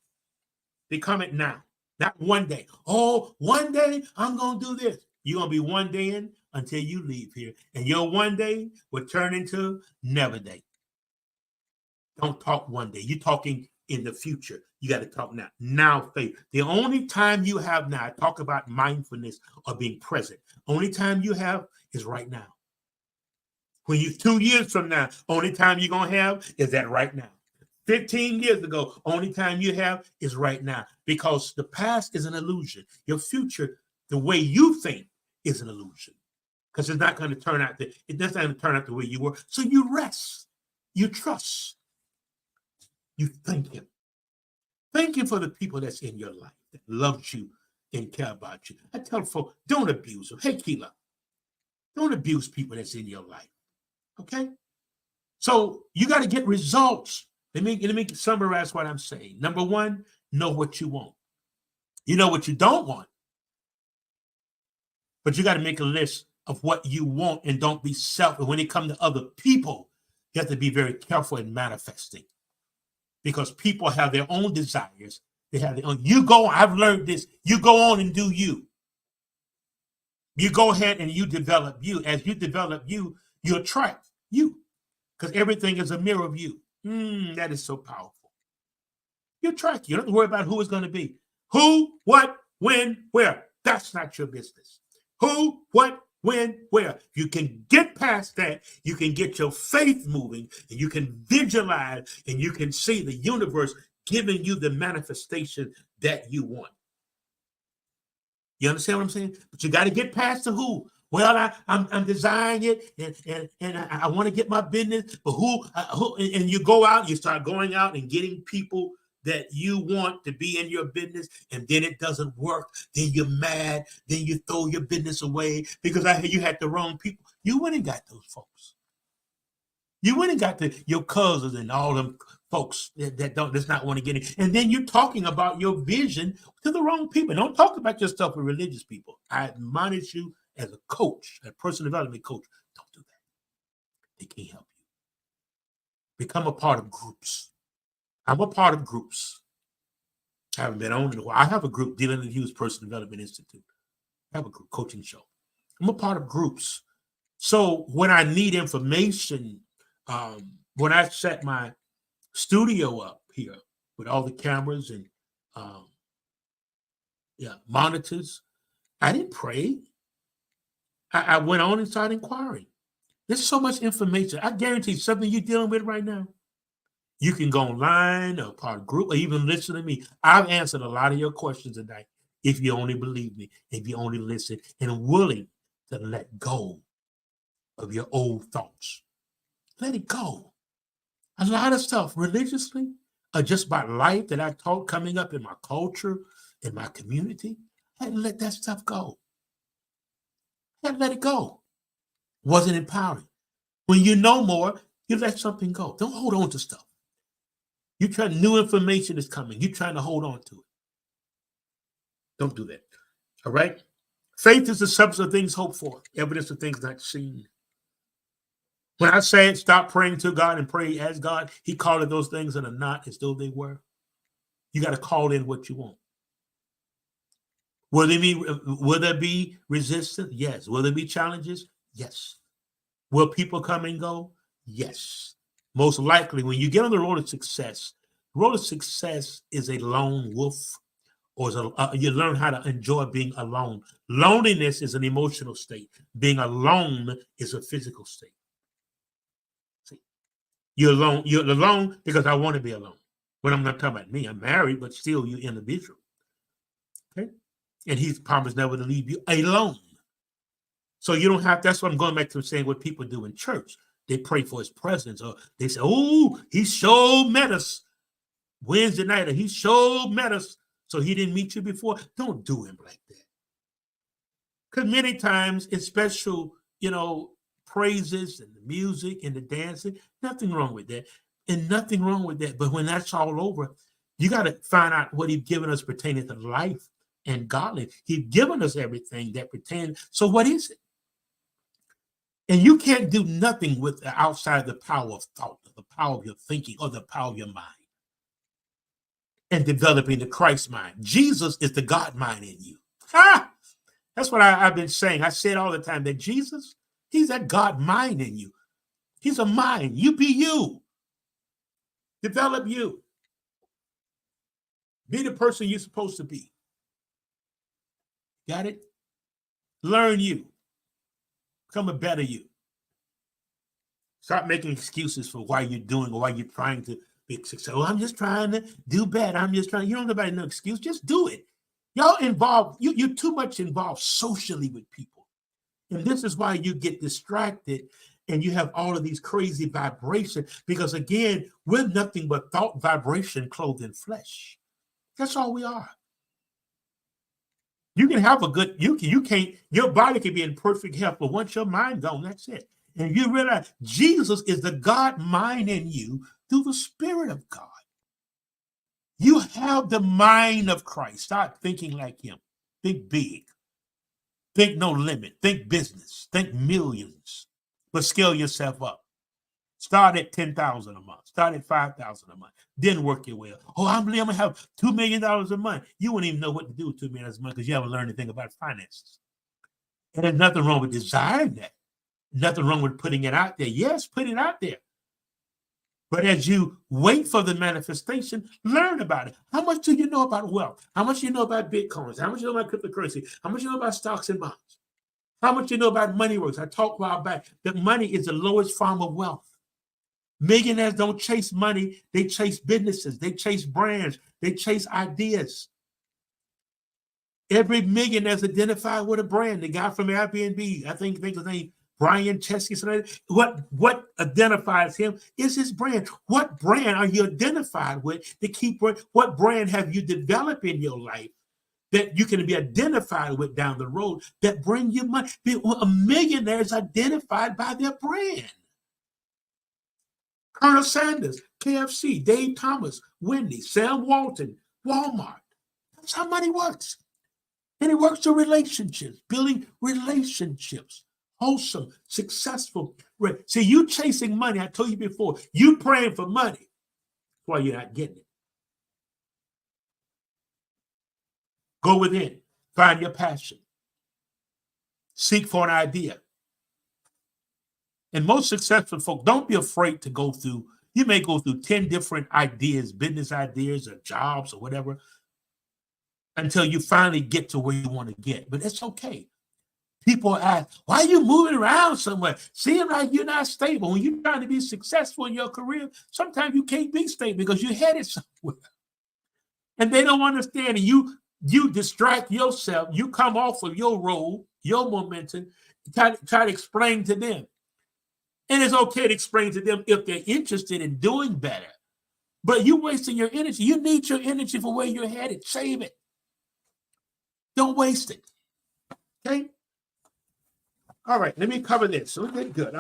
Speaker 1: Become it now. Not one day. Oh, one day I'm gonna do this. You're gonna be one day in until you leave here, and your one day will turn into never day. Don't talk one day. You're talking in the future. You got to talk now. Now, faith. The only time you have now, I talk about mindfulness or being present. Only time you have is right now. When you 2 years from now, only time you're going to have is that right now. 15 years ago, only time you have is right now. Because the past is an illusion. Your future, the way you think, is an illusion. Because it's not going to turn out the way you were. So you rest. You trust. You thank him. Thank him for the people that's in your life that loves you and care about you. I tell folks, don't abuse them. Hey, Keela, don't abuse people that's in your life. Okay? So you got to get results. Let me summarize what I'm saying. Number one, know what you want. You know what you don't want. But you got to make a list of what you want and don't be selfish. When it comes to other people, you have to be very careful in manifesting. Because people have their own desires. They have their own. You go, I've learned this. You go on and do you. You go ahead and you develop you. As you develop you, you attract you. Because everything is a mirror of you. That is so powerful. You attract you. You don't have to worry about who it's going to be. Who, what, when, where. That's not your business. Who, what, when, where. You can get past that. You can get your faith moving, and you can visualize, and you can see the universe giving you the manifestation that you want. You understand what I'm saying? But you got to get past the who. Well, I'm designing it, and I want to get my business. But who? And you go out, you start going out and getting people that you want to be in your business, and then it doesn't work. Then you're mad. Then you throw your business away because you had the wrong people. You went and got those folks. You went and got your cousins and all them folks that's not want to get it. And then you're talking about your vision to the wrong people. Don't talk about your stuff with religious people. I admonish you as a coach, a personal development coach, don't do that. They can't help you. Become a part of groups. I'm a part of groups. I haven't been on it in a while. I have a group, Dylan and Hughes Personal Development Institute. I have a group coaching show. I'm a part of groups. So when I need information, when I set my studio up here with all the cameras and monitors, I didn't pray. I went on and started inquiring. There's so much information. I guarantee something you're dealing with right now. You can go online or part of group or even listen to me. I've answered a lot of your questions tonight if you only believe me, if you only listen and are willing to let go of your old thoughts. Let it go. A lot of stuff religiously or just about life that I taught coming up in my culture, in my community, I had to let that stuff go. I had to let it go. Wasn't empowering. When you know more, you let something go. Don't hold on to stuff. You try new information is coming. You're trying to hold on to it. Don't do that. All right? Faith is the substance of things hoped for, evidence of things not seen. When I said stop praying to God and pray as God, he called it those things that are not as though they were. You got to call in what you want. Will there be resistance? Yes. Will there be challenges? Yes. Will people come and go? Yes. Most likely, when you get on the road of success is a lone wolf, or you learn how to enjoy being alone. Loneliness is an emotional state. Being alone is a physical state. See, you're alone because I want to be alone. When I'm not talking about me, I'm married, but still you're individual. Okay? And he's promised never to leave you alone. So you don't have, that's what I'm going back to saying what people do in church. They pray for his presence, or they say, oh, he sure met us Wednesday night, or he sure met us, so he didn't meet you before. Don't do him like that. Because many times in special, praises and the music and the dancing, nothing wrong with that. And nothing wrong with that. But when that's all over, you got to find out what he's given us pertaining to life and godliness. He's given us everything that pertains. So what is it? And you can't do nothing with outside the power of thought, the power of your thinking, or the power of your mind. And developing the Christ mind. Jesus is the God mind in you. That's what I've been saying. I say it all the time that Jesus, he's that God mind in you. He's a mind. You be you. Develop you. Be the person you're supposed to be. Got it? Learn you. Become a better you. Stop making excuses for why you're doing or why you're trying to be successful. I'm just trying to do better. You don't give anybody no excuse. Just do it. Y'all involved. You're too much involved socially with people. And this is why you get distracted and you have all of these crazy vibrations. Because again, we're nothing but thought, vibration, clothed in flesh. That's all we are. You can have a good, your body can be in perfect health, but once your mind's gone, that's it. And you realize Jesus is the God mind in you through the Spirit of God. You have the mind of Christ. Start thinking like him. Think big. Think no limit. Think business. Think millions. But scale yourself up. Start at $10,000 a month. Start at $5,000 a month. Then work your way up. Oh, I'm going to have $2 million a month. You wouldn't even know what to do with $2 million a month because you haven't learned anything about finances. And there's nothing wrong with desiring that. Nothing wrong with putting it out there. Yes, put it out there. But as you wait for the manifestation, learn about it. How much do you know about wealth? How much do you know about Bitcoins? How much do you know about cryptocurrency? How much do you know about stocks and bonds? How much do you know about money works? I talked a while back that money is the lowest form of wealth. Millionaires don't chase money. They chase businesses. They chase brands. They chase ideas. Every millionaire is identified with a brand. The guy from Airbnb, I think his name, Brian Chesky. What identifies him is his brand. What brand are you identified with to keep? What brand have you developed in your life that you can be identified with down the road that bring you money? A millionaire is identified by their brand. Colonel Sanders, KFC, Dave Thomas, Wendy, Sam Walton, Walmart. That's how money works. And it works through relationships, building relationships, wholesome, successful. See, you chasing money, I told you before, you praying for money. That's why you're not getting it. Go within, find your passion, seek for an idea. And most successful folk, don't be afraid to go through, you may go through 10 different ideas, business ideas or jobs or whatever, until you finally get to where you want to get. But it's okay. People ask, why are you moving around somewhere? Seem like you're not stable. When you're trying to be successful in your career, sometimes you can't be stable because you're headed somewhere. And they don't understand. And you distract yourself. You come off of your role, your momentum, try to explain to them. And it's okay to explain to them if they're interested in doing better. But you're wasting your energy. You need your energy for where you're headed. Save it. Don't waste it. Okay? All right, let me cover this. Okay, good.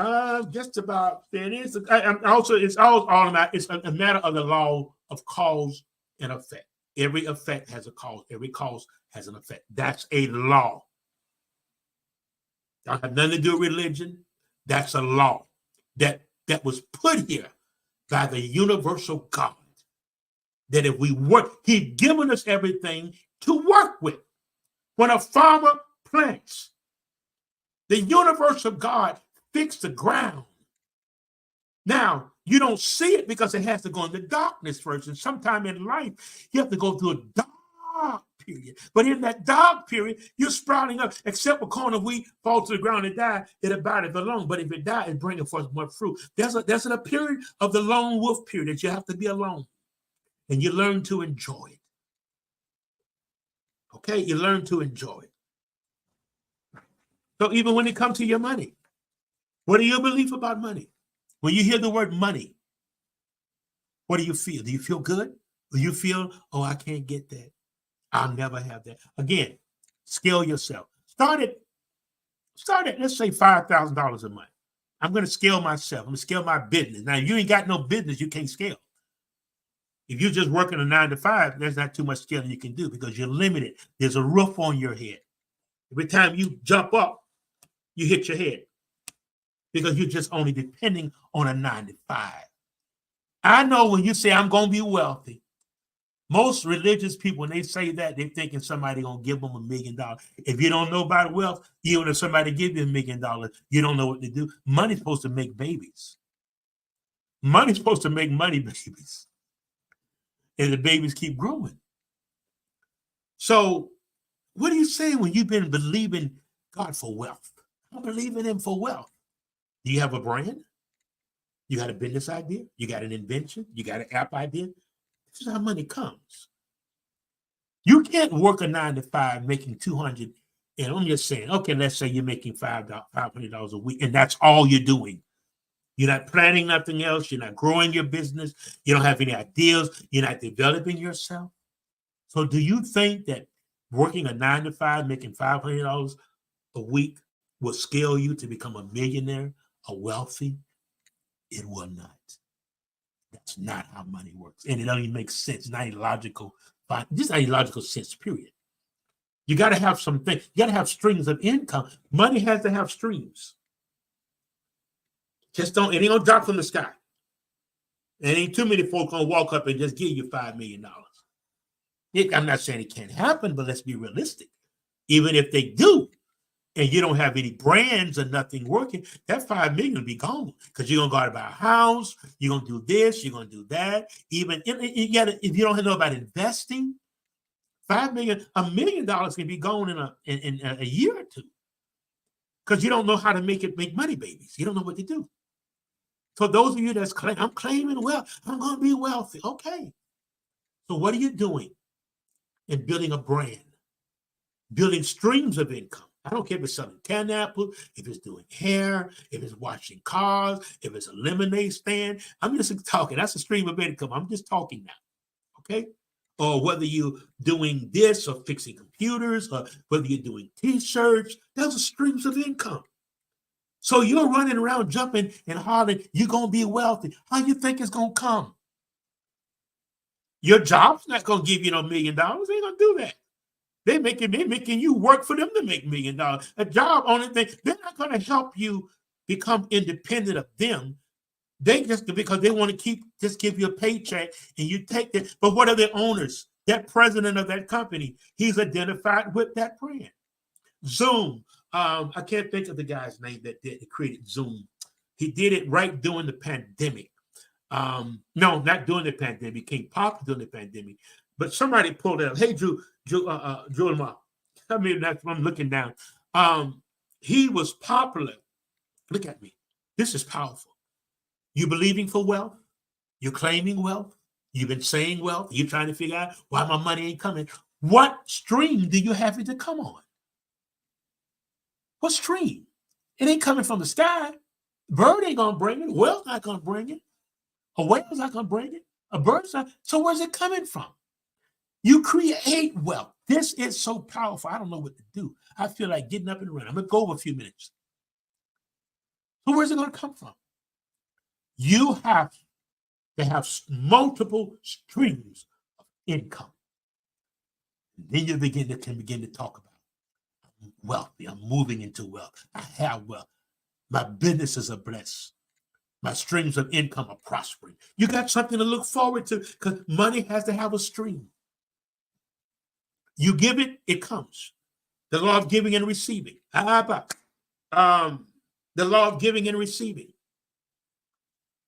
Speaker 1: Just about finished. It's a matter of the law of cause and effect. Every effect has a cause. Every cause has an effect. That's a law. Don't have nothing to do with religion. That's a law that was put here by the universal God. That if we work, He's given us everything to work with. When a farmer plants, the universal God fixed the ground. Now, you don't see it because it has to go into darkness first. And sometime in life, you have to go through a dark period. But in that dark period, you're sprouting up. Except a corn of wheat falls to the ground and die, it abideth alone. But if it dies, it bringeth forth more fruit. There's a period of the lone wolf period that you have to be alone. And you learn to enjoy it. Okay? You learn to enjoy it. So even when it comes to your money, what are your beliefs about money? When you hear the word money, what do you feel? Do you feel good? Do you feel, oh, I can't get that. I'll never have that. Again, scale yourself. Start at, let's say, $5,000 a month. I'm going to scale myself. I'm going to scale my business. Now, if you ain't got no business, you can't scale. If you're just working a 9 to 5, there's not too much scaling you can do because you're limited. There's a roof on your head. Every time you jump up, you hit your head because you're just only depending on a 9 to 5. I know when you say I'm going to be wealthy, most religious people, when they say that, they're thinking somebody going to give them $1 million. If you don't know about wealth, even if somebody give you $1 million, you don't know what to do. Money's supposed to make babies. Money's supposed to make money babies. And the babies keep growing. So what are you saying when you've been believing God for wealth? I believe in Him for wealth. Do you have a brand? You got a business idea? You got an invention? You got an app idea? This is how money comes. You can't work a 9 to 5 making $200. And I'm just saying, okay, let's say you're making $500 a week, and that's all you're doing. You're not planning nothing else. You're not growing your business. You don't have any ideas. You're not developing yourself. So do you think that working a 9 to 5, making $500 a week will scale you to become a millionaire, a wealthy? It will not. That's not how money works. And it doesn't even make sense. It's not illogical. Just not illogical sense, period. You got to have something. You got to have streams of income. Money has to have streams. Just don't, it ain't gonna drop from the sky. And ain't too many folks gonna walk up and just give you $5 million. I'm not saying it can't happen, but let's be realistic. Even if they do, and you don't have any brands or nothing working, that $5 million will be gone because you're gonna go out and buy a house. You're gonna do this. You're gonna do that. Even if you don't know about investing, $1 million can be gone in a year or two because you don't know how to make money babies. You don't know what to do. So those of you that's I'm claiming wealth, I'm going to be wealthy. Okay. So what are you doing in building a brand, building streams of income? I don't care if it's selling canned apples, if it's doing hair, if it's washing cars, if it's a lemonade stand. I'm just talking. That's a stream of income. I'm just talking now. Okay. Or whether you're doing this or fixing computers, or whether you're doing T-shirts, those are streams of income. So you're running around jumping and hollering, you're going to be wealthy. How you think it's going to come? Your job's not going to give you no $1 million. They ain't going to do that. They making you work for them to make $1 million. A job, only thing, they're not going to help you become independent of them. They just, because they want to just give you a paycheck and you take that. But what are the owners? That president of that company, he's identified with that brand. Zoom. I can't think of the guy's name that created Zoom. He did it right during the pandemic. No, not during the pandemic. It came popular during the pandemic. But somebody pulled it up. Hey, Drew Lamar. I mean, that's what I'm looking down. He was popular. Look at me. This is powerful. You believing for wealth? You're claiming wealth? You've been saying wealth? You're trying to figure out why my money ain't coming. What stream do you have it to come on? What stream? It ain't coming from the sky. Bird ain't going to bring it. Whale's not going to bring it. A whale's not going to bring it. A bird's not. So where's it coming from? You create wealth. This is so powerful. I don't know what to do. I feel like getting up and running. I'm going to go over a few minutes. So where's it going to come from? You have to have multiple streams of income. Then you can begin to talk about, I'm wealthy. I'm moving into wealth. I have wealth. My businesses are blessed. My streams of income are prospering. You got something to look forward to, because money has to have a stream. You give it, it comes. The law of giving and receiving. The law of giving and receiving.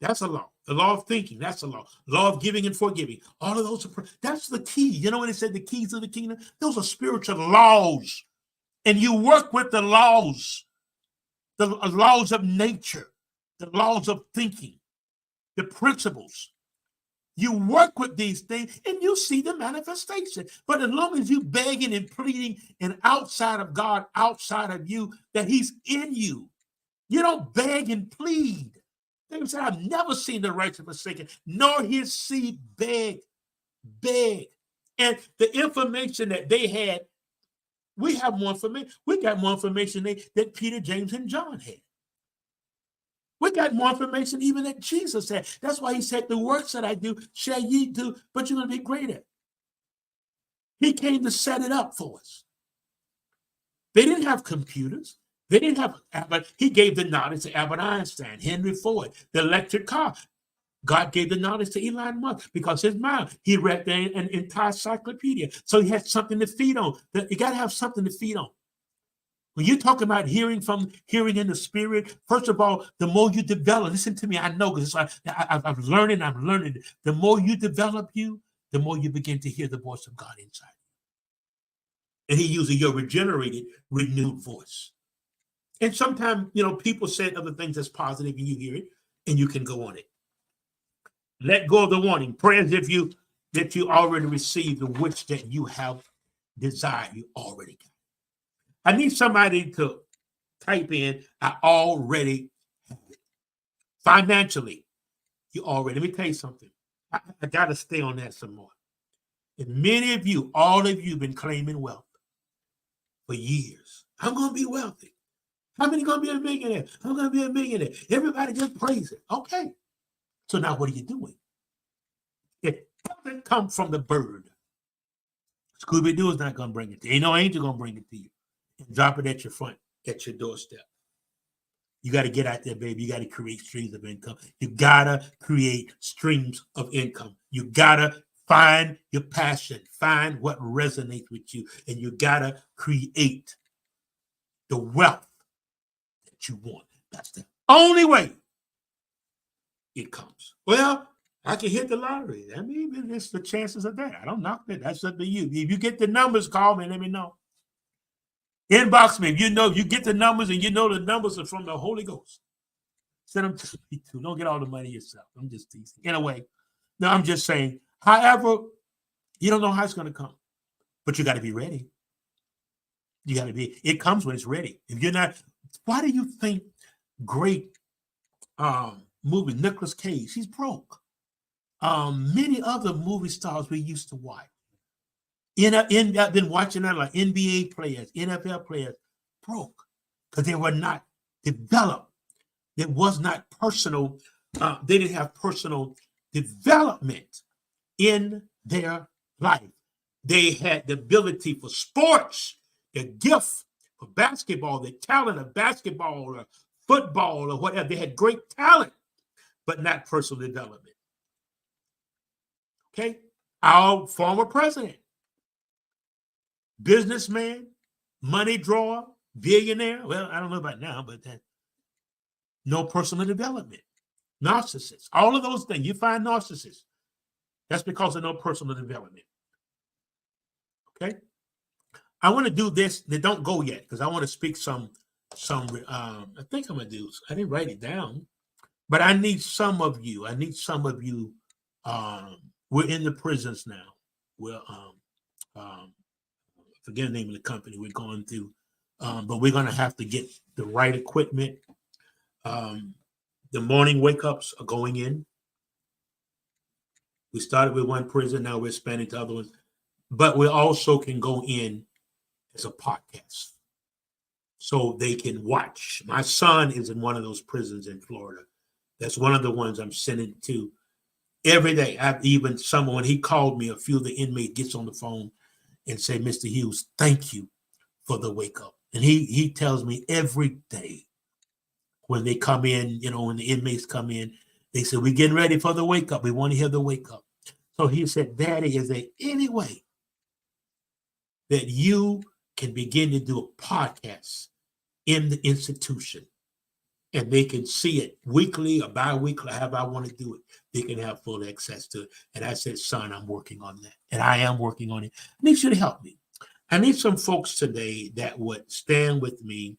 Speaker 1: That's a law. The law of thinking. That's a law. Law of giving and forgiving. All of those that's the key. You know when it said the keys of the kingdom? Those are spiritual laws. And you work with the laws of nature, the laws of thinking, the principles. You work with these things and you see the manifestation. But as long as you begging and pleading and outside of God, outside of you, that he's in you, you don't beg and plead. David said, I've never seen the righteous forsaken, nor his seed beg. And the information that they had, we have more information. We got more information that Peter, James, and John had. We got more information even that Jesus had. That's why he said, the works that I do shall ye do, but you're going to be greater. He came to set it up for us. They didn't have computers. They didn't have Albert. He gave the knowledge to Albert Einstein, Henry Ford, the electric car. God gave the knowledge to Elon Musk because his mind, he read an entire encyclopedia. So he had something to feed on. You got to have something to feed on. When you talk about hearing in the spirit, first of all, the more you develop, listen to me, I know, because I'm learning. The more you develop the more you begin to hear the voice of God inside. And he uses your regenerated, renewed voice. And sometimes, people say other things that's positive and you hear it and you can go on it. Let go of the warning. Pray as if you already received the which that you have desired. You already got. I need somebody to type in, I already have it. Financially, you already. Let me tell you something. I got to stay on that some more. And many of you, all of you have been claiming wealth for years. I'm going to be wealthy. How many going to be a millionaire? I'm going to be a millionaire. Everybody just praise it. Okay. So now what are you doing? It doesn't come from the bird. Scooby-Doo is not going to bring it to you. Ain't no angel going to bring it to you and drop it at your doorstep. You got to get out there, baby. You got to create streams of income. You got to create streams of income. You got to find your passion. Find what resonates with you. And you got to create the wealth that you want. That's the only way it comes. Well, I can hit the lottery. I mean, it's the chances of that. I don't knock that. That's up to you. If you get the numbers, call me and let me know. Inbox me. If you get the numbers and you know the numbers are from the Holy Ghost. Send them to me too. Don't get all the money yourself. I'm just teasing. In a way. No, I'm just saying. However, you don't know how it's going to come. But you got to be ready. You got to be. It comes when it's ready. If you're not, why do you think great movie, Nicolas Cage, he's broke. Many other movie stars we used to watch. I've been watching that, like NBA players, NFL players, broke because they were not developed. It was not personal. They didn't have personal development in their life. They had the ability for sports, the gift for basketball, the talent of basketball or football or whatever. They had great talent, but not personal development. Okay? Our former president, businessman, money drawer, billionaire. Well, I don't know about now, but that, no personal development. Narcissists, all of those things. You find narcissists. That's because of no personal development. Okay? I want to do this. They don't go yet because I want to speak some. I think I'm gonna do. I didn't write it down, but I need some of you. We're in the prisons now. We're forget the name of the company we're going through, but we're gonna have to get the right equipment. The morning wake ups are going in. We started with one prison, now we're expanding to other ones, but we also can go in as a podcast so they can watch. My son is in one of those prisons in Florida. That's one of the ones I'm sending to every day. I've even someone, he called me, a few of the inmates gets on the phone and say, Mr. Hughes, thank you for the wake up. And he tells me every day when they come in, when the inmates come in, they say, we're getting ready for the wake up. We want to hear the wake up. So he said, Daddy, is there any way that you can begin to do a podcast in the institution and they can see it weekly or bi-weekly, however I want to do it. They can have full access to it. And I said, son, I'm working on that. And I am working on it. I need you to help me. I need some folks today that would stand with me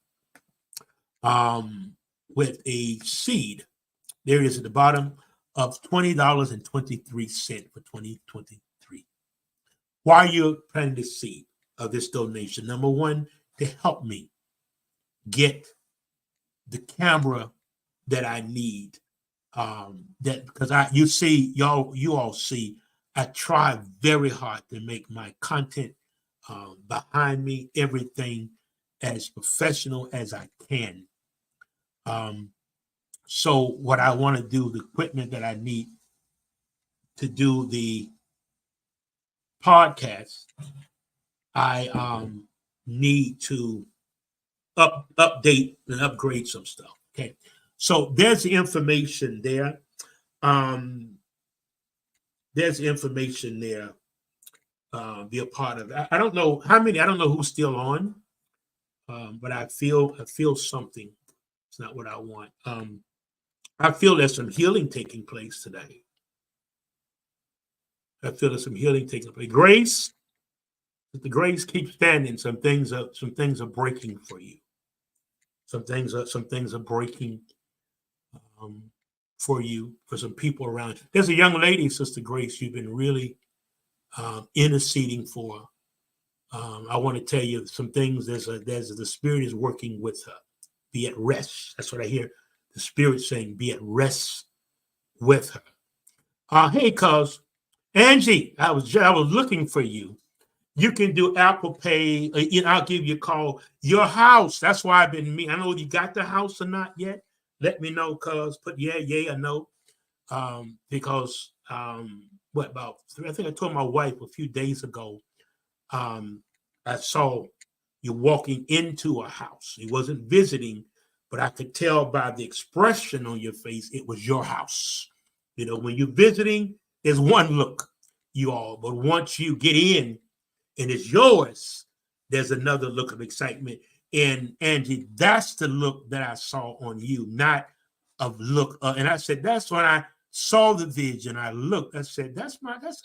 Speaker 1: with a seed. There is at the bottom of $20.23 for 2023. Why you're planting the seed of this donation? Number one, to help me get the camera that I need. Because you all see, I try very hard to make my content behind me, everything as professional as I can. So what I want to do, the equipment that I need to do the podcast, I need to update and upgrade some stuff. Okay. So there's the information there. There's the information there. Be a part of it. I don't know how many, I don't know who's still on. But I feel something. It's not what I want. I feel there's some healing taking place today. I feel there's some healing taking place. Grace, if the grace keeps standing, some things are breaking for you. Some things are breaking for you, for some people around. There's a young lady, Sister Grace, you've been really interceding for. I want to tell you some things. The Spirit is working with her. Be at rest. That's what I hear the Spirit saying. Be at rest with her. Hey, cuz Angie, I was looking for you. You can do Apple Pay. I'll give you a call. Your house. That's why I've been I know you got the house or not yet. Let me know, cuz. Put yeah or no. Because I think I told my wife a few days ago. I saw you walking into a house. He wasn't visiting, but I could tell by the expression on your face, it was your house. When you're visiting, there's one look, you all. But once you get in and it's yours, there's another look of excitement. And Angie, that's the look that I saw on you, not of look. And I said, that's when I saw the vision. I looked, I said, that's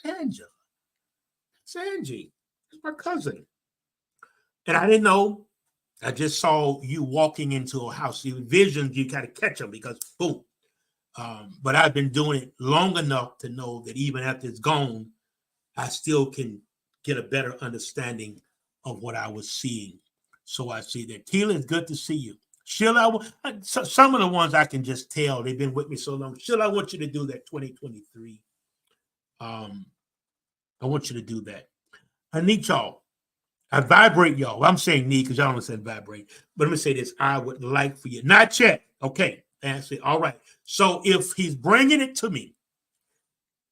Speaker 1: Angela. That's Angie. That's my cousin. And I didn't know. I just saw you walking into a house. Your visions, you got to catch them because boom. But I've been doing it long enough to know that even after it's gone, I still can get a better understanding of what I was seeing. So I see that. Keela, it's good to see you. Sheila, some of the ones I can just tell, they've been with me so long. Sheila, I want you to do that 2023. I want you to do that. I need y'all. I vibrate y'all. I'm saying need because y'all don't understand vibrate. But let me say this. I would like for you. Not yet. Okay. And I say, all right. So if he's bringing it to me,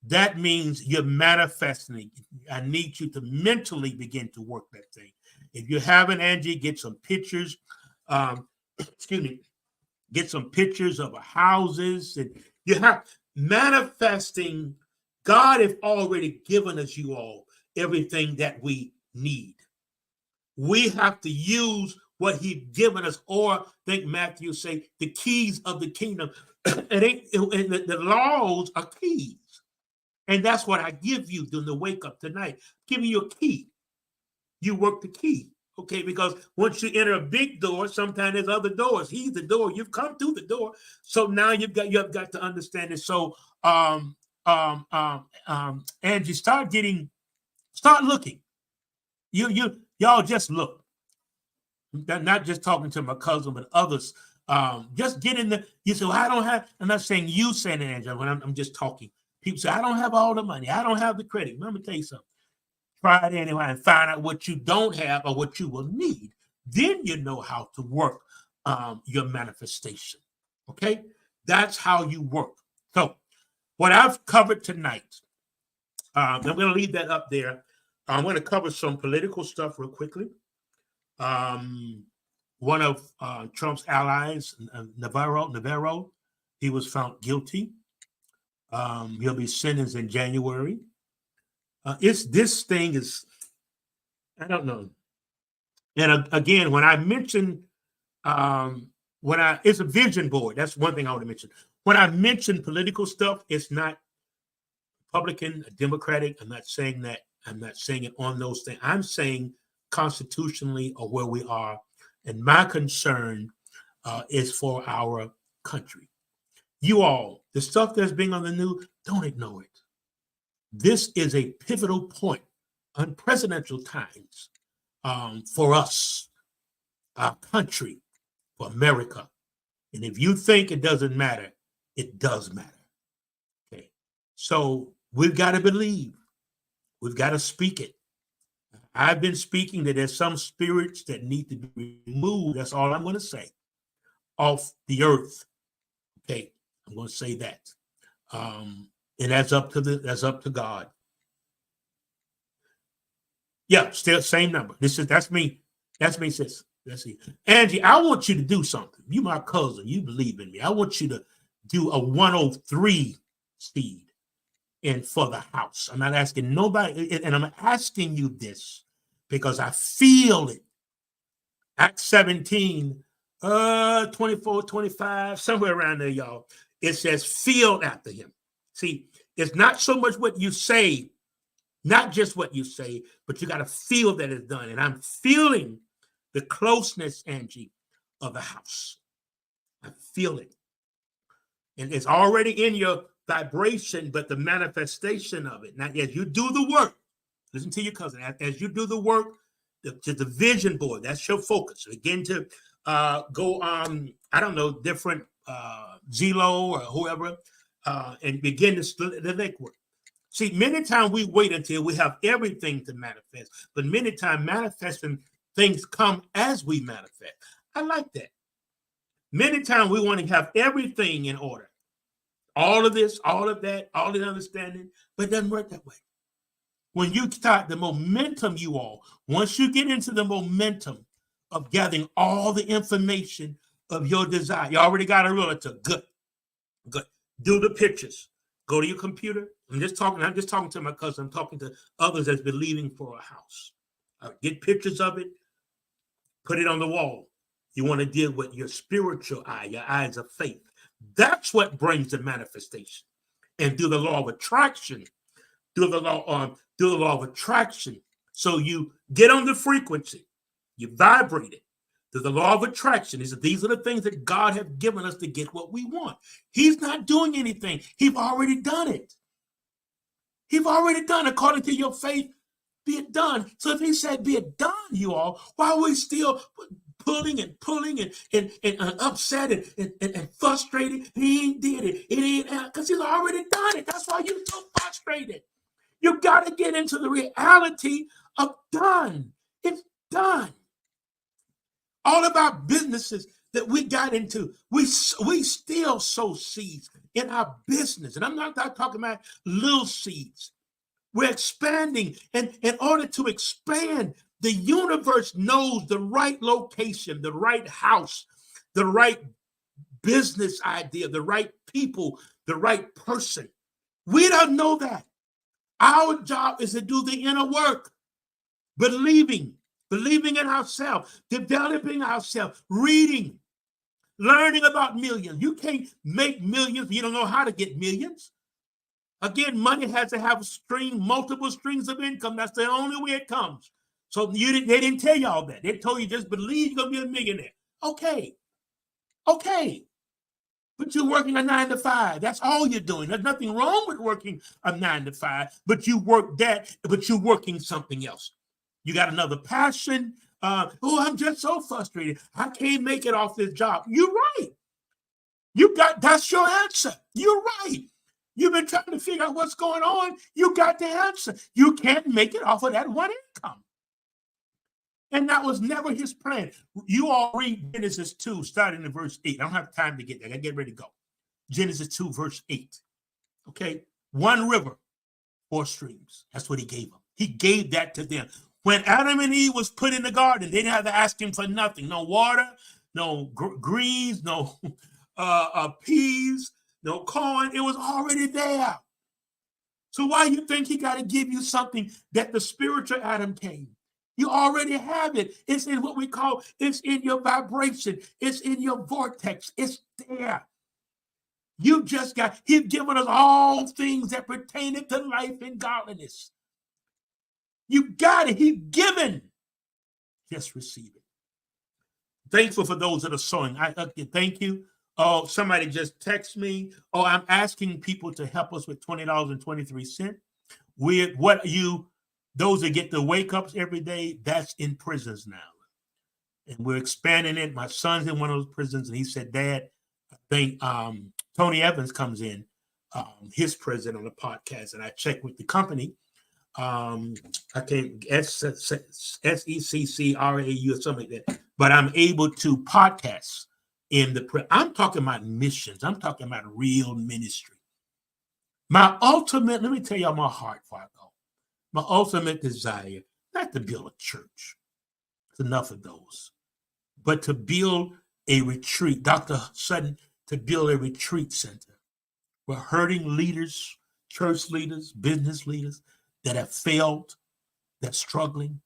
Speaker 1: that means you're manifesting. I need you to mentally begin to work that thing. If you haven't, Angie, get some pictures. Excuse me. Get some pictures of houses, and you have manifesting. God has already given us, you all, everything that we need. We have to use what He's given us, or think Matthew say the keys of the kingdom. The laws are keys. And that's what I give you during the wake up tonight. Give you a key. You work the key. Okay, because once you enter a big door, sometimes there's other doors. He's the door. You've come through the door. So now you have got to understand it. So Angie, start looking. Y'all just look. Not just talking to my cousin, but others. Just get in the. You say, well, I don't have. I'm not saying you saying it, Angela. When I'm just talking. People say, I don't have all the money. I don't have the credit. Let me tell you something. Try it anyway and find out what you don't have or what you will need. Then you know how to work your manifestation. Okay? That's how you work. So what I've covered tonight, I'm going to leave that up there. I'm going to cover some political stuff real quickly. One of Trump's allies, Navarro, he was found guilty. He'll be sentenced in January. This thing is, I don't know. And again, when I mention, it's a vision board. That's one thing I want to mention. When I mention political stuff, it's not Republican, Democratic. I'm not saying that. I'm not saying it on those things. I'm saying constitutionally or where we are. And my concern is for our country. You all, the stuff that's being on the news, don't ignore it. This is a pivotal point, unprecedented times for us, our country, for America. And if you think it doesn't matter, it does matter. Okay. So we've got to believe. We've got to speak it. I've been speaking that there's some spirits that need to be removed. That's all I'm going to say. Off the earth. Okay. I'm going to say that. And that's up to God. Yeah, still same number. That's me. That's me, sis. Let's see. Angie, I want you to do something. You my cousin. You believe in me. I want you to do a 103 seed in for the house. I'm not asking nobody, and I'm asking you this because I feel it. Acts 17, 24, 25, somewhere around there, y'all. It says filled after him. See, it's not so much what you say, not just what you say, but you got to feel that it's done. And I'm feeling the closeness, Angie, of the house. I feel it. And it's already in your vibration, but the manifestation of it. Now, as you do the work, listen to your cousin, as you do the work, to the vision board, that's your focus. Begin to go on, I don't know, different Zillow or whoever, and begin to the legwork. See, many times we wait until we have everything to manifest, but many times manifesting things come as we manifest. I like that. Many times we want to have everything in order. All of this, all of that, all the understanding, but it doesn't work that way. When you start the momentum, you all, once you get into the momentum of gathering all the information of your desire, you already got a realtor. Good. Do the pictures. Go to your computer. I'm just talking to my cousin. I'm talking to others that's believing for a house. Get pictures of it. Put it on the wall. You want to deal with your spiritual eye, your eyes of faith. That's what brings the manifestation. And through the law of attraction, through the law of attraction. So you get on the frequency, you vibrate it. Through the law of attraction, these are the things that God has given us to get what we want. He's not doing anything. He's already done it. He's already done, according to your faith, be it done. So if he said be it done, you all, why are we still pulling and upset and frustrated? He ain't did it. It ain't, because he's already done it. That's why you're so frustrated. You got to get into the reality of done. It's done. All of our businesses that we got into, we still sow seeds in our business. And I'm not talking about little seeds. We're expanding. And in order to expand, the universe knows the right location, the right house, the right business idea, the right people, the right person. We don't know that. Our job is to do the inner work, believing in ourselves, developing ourselves, reading, learning about millions. You can't make millions. You don't know how to get millions. Again, money has to have multiple streams of income. That's the only way it comes. So they didn't tell you all that. They told you just believe you're going to be a millionaire. Okay. But you're working a 9 to 5. That's all you're doing. There's nothing wrong with working a 9 to 5, but you work that, but you're working something else. You got another passion. I'm just so frustrated. I can't make it off this job. You're right. That's your answer. You're right. You've been trying to figure out what's going on. You got the answer. You can't make it off of that one income. And that was never his plan. You all read Genesis 2, starting in verse 8. I don't have time to get there. I get ready to go. Genesis 2, verse 8. Okay? One river, 4 streams. That's what he gave them. He gave that to them. When Adam and Eve was put in the garden, they didn't have to ask him for nothing. No water, no greens, no peas, no corn. It was already there. So why you think he got to give you something that the spiritual Adam came? You already have it. It's in what we call, it's in your vibration. It's in your vortex. It's there. He's given us all things that pertain to life and godliness. You got it. He's given. Just receive it. Thankful for those that are sowing. Thank you. Oh, somebody just text me. Oh, I'm asking people to help us with $20.23. Those that get the wake ups every day, that's in prisons now. And we're expanding it. My son's in one of those prisons, and he said, Dad, I think Tony Evans comes in, his prison on the podcast, and I checked with the company. I can't, SECCRAU or something like that, but I'm able to podcast in the I'm talking about missions. I'm talking about real ministry. Let me tell y'all my heart before I go. My ultimate desire, not to build a church. It's enough of those. But to build a retreat, Dr. Sutton, to build a retreat center where hurting leaders, church leaders, business leaders that have failed, that's struggling.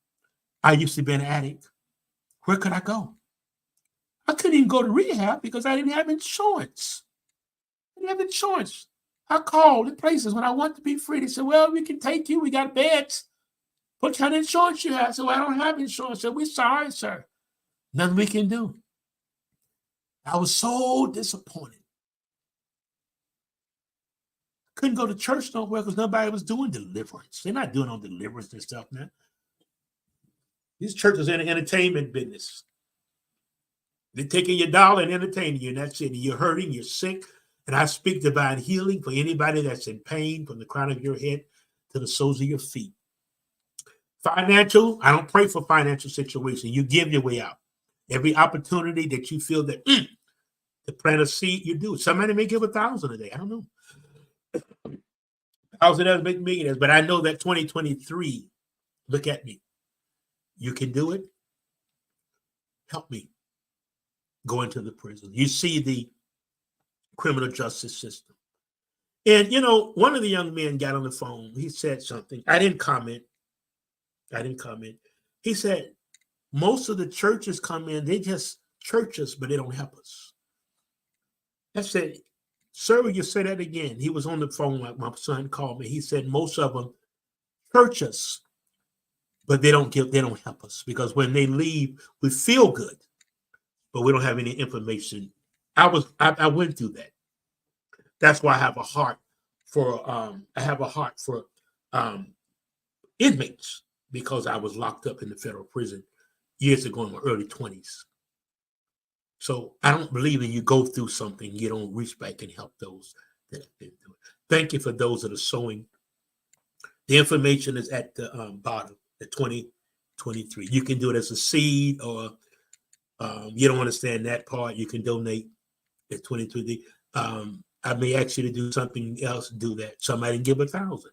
Speaker 1: I used to be an addict. Where could I go? I couldn't even go to rehab because I didn't have insurance. I called the places when I want to be free. They said, well, we can take you. We got beds. What kind of insurance you have? I said, well, I don't have insurance. I said, we're sorry, sir. Nothing we can do. I was so disappointed. Couldn't go to church nowhere because nobody was doing deliverance. They're not doing no deliverance and stuff now. These churches are in the entertainment business. They're taking your dollar and entertaining you, and that's it. You're hurting, you're sick. And I speak divine healing for anybody that's in pain from the crown of your head to the soles of your feet. Financial, I don't pray for financial situation. You give your way out. Every opportunity that you feel that to plant a seed, you do. Somebody may give 1,000 a day. I don't know. 1,000 doesn't make millionaires, but I know that 2023, look at me. You can do it. Help me go into the prison. You see the criminal justice system. And, one of the young men got on the phone. He said something. I didn't comment. He said, most of the churches come in, they just church us, but they don't help us. I said, sir, will you say that again? He was on the phone like my son called me. He said, most of them church us, but they don't help us because when they leave, we feel good, but we don't have any information. I went through that. That's why I have a heart for inmates, because I was locked up in the federal prison years ago in my early 20s. So I don't believe in you go through something, you don't reach back and help those that have been through it. Thank you for those that are sowing. The information is at the bottom, the 2023. You can do it as a seed or You don't understand that part, you can donate at 22D. I may ask you to do something else, do that. Somebody give 1,000.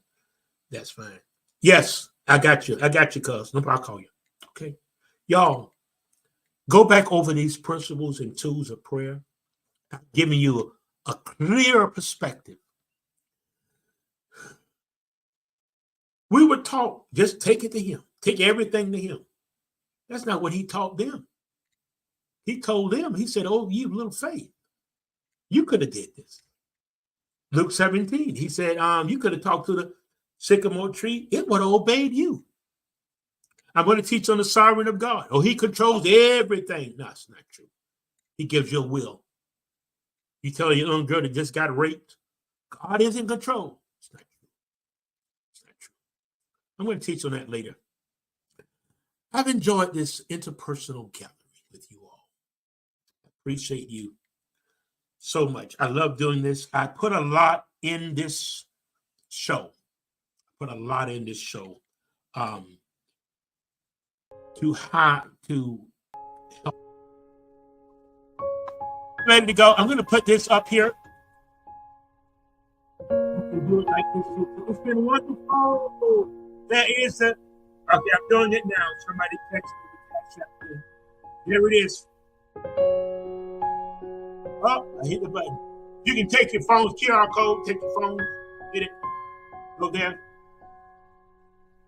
Speaker 1: That's fine. Yes, I got you. Cuz. No problem. I'll call you. Okay. Y'all, go back over these principles and tools of prayer, giving you a clearer perspective. We were taught, just take it to him. Take everything to him. That's not what he taught them. He told them, he said, oh, you little faith. You could have did this. Luke 17, he said, you could have talked to the sycamore tree. It would have obeyed you. I'm going to teach on the sovereign of God. Oh, he controls everything. No, it's not true. He gives you a will. You tell a young girl that just got raped, God is in control. It's not true. It's not true. I'm going to teach on that later. I've enjoyed this interpersonal gathering with you all. I appreciate you so much. I love doing this. I put a lot in this show. To help. Ready to go. I'm going to put this up here. Do it like this. It's been wonderful. There is a. Okay, I'm doing it now. Somebody text me. There it is. Oh, I hit the button. You can take your phone's QR code, take your phone, get it, go there.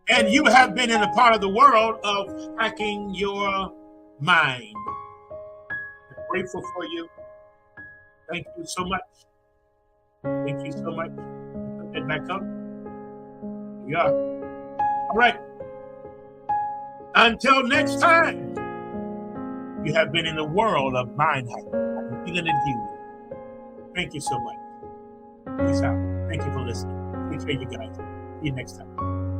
Speaker 1: And you have been in a part of the world of hacking your mind. I'm grateful for you. Thank you so much. Thank you so much. Put that back up. Here we are. All right. Until next time, you have been in the world of mind hacking. I'm feeling it you. Thank you so much. Peace out. Thank you for listening. Take care, you guys. See you next time.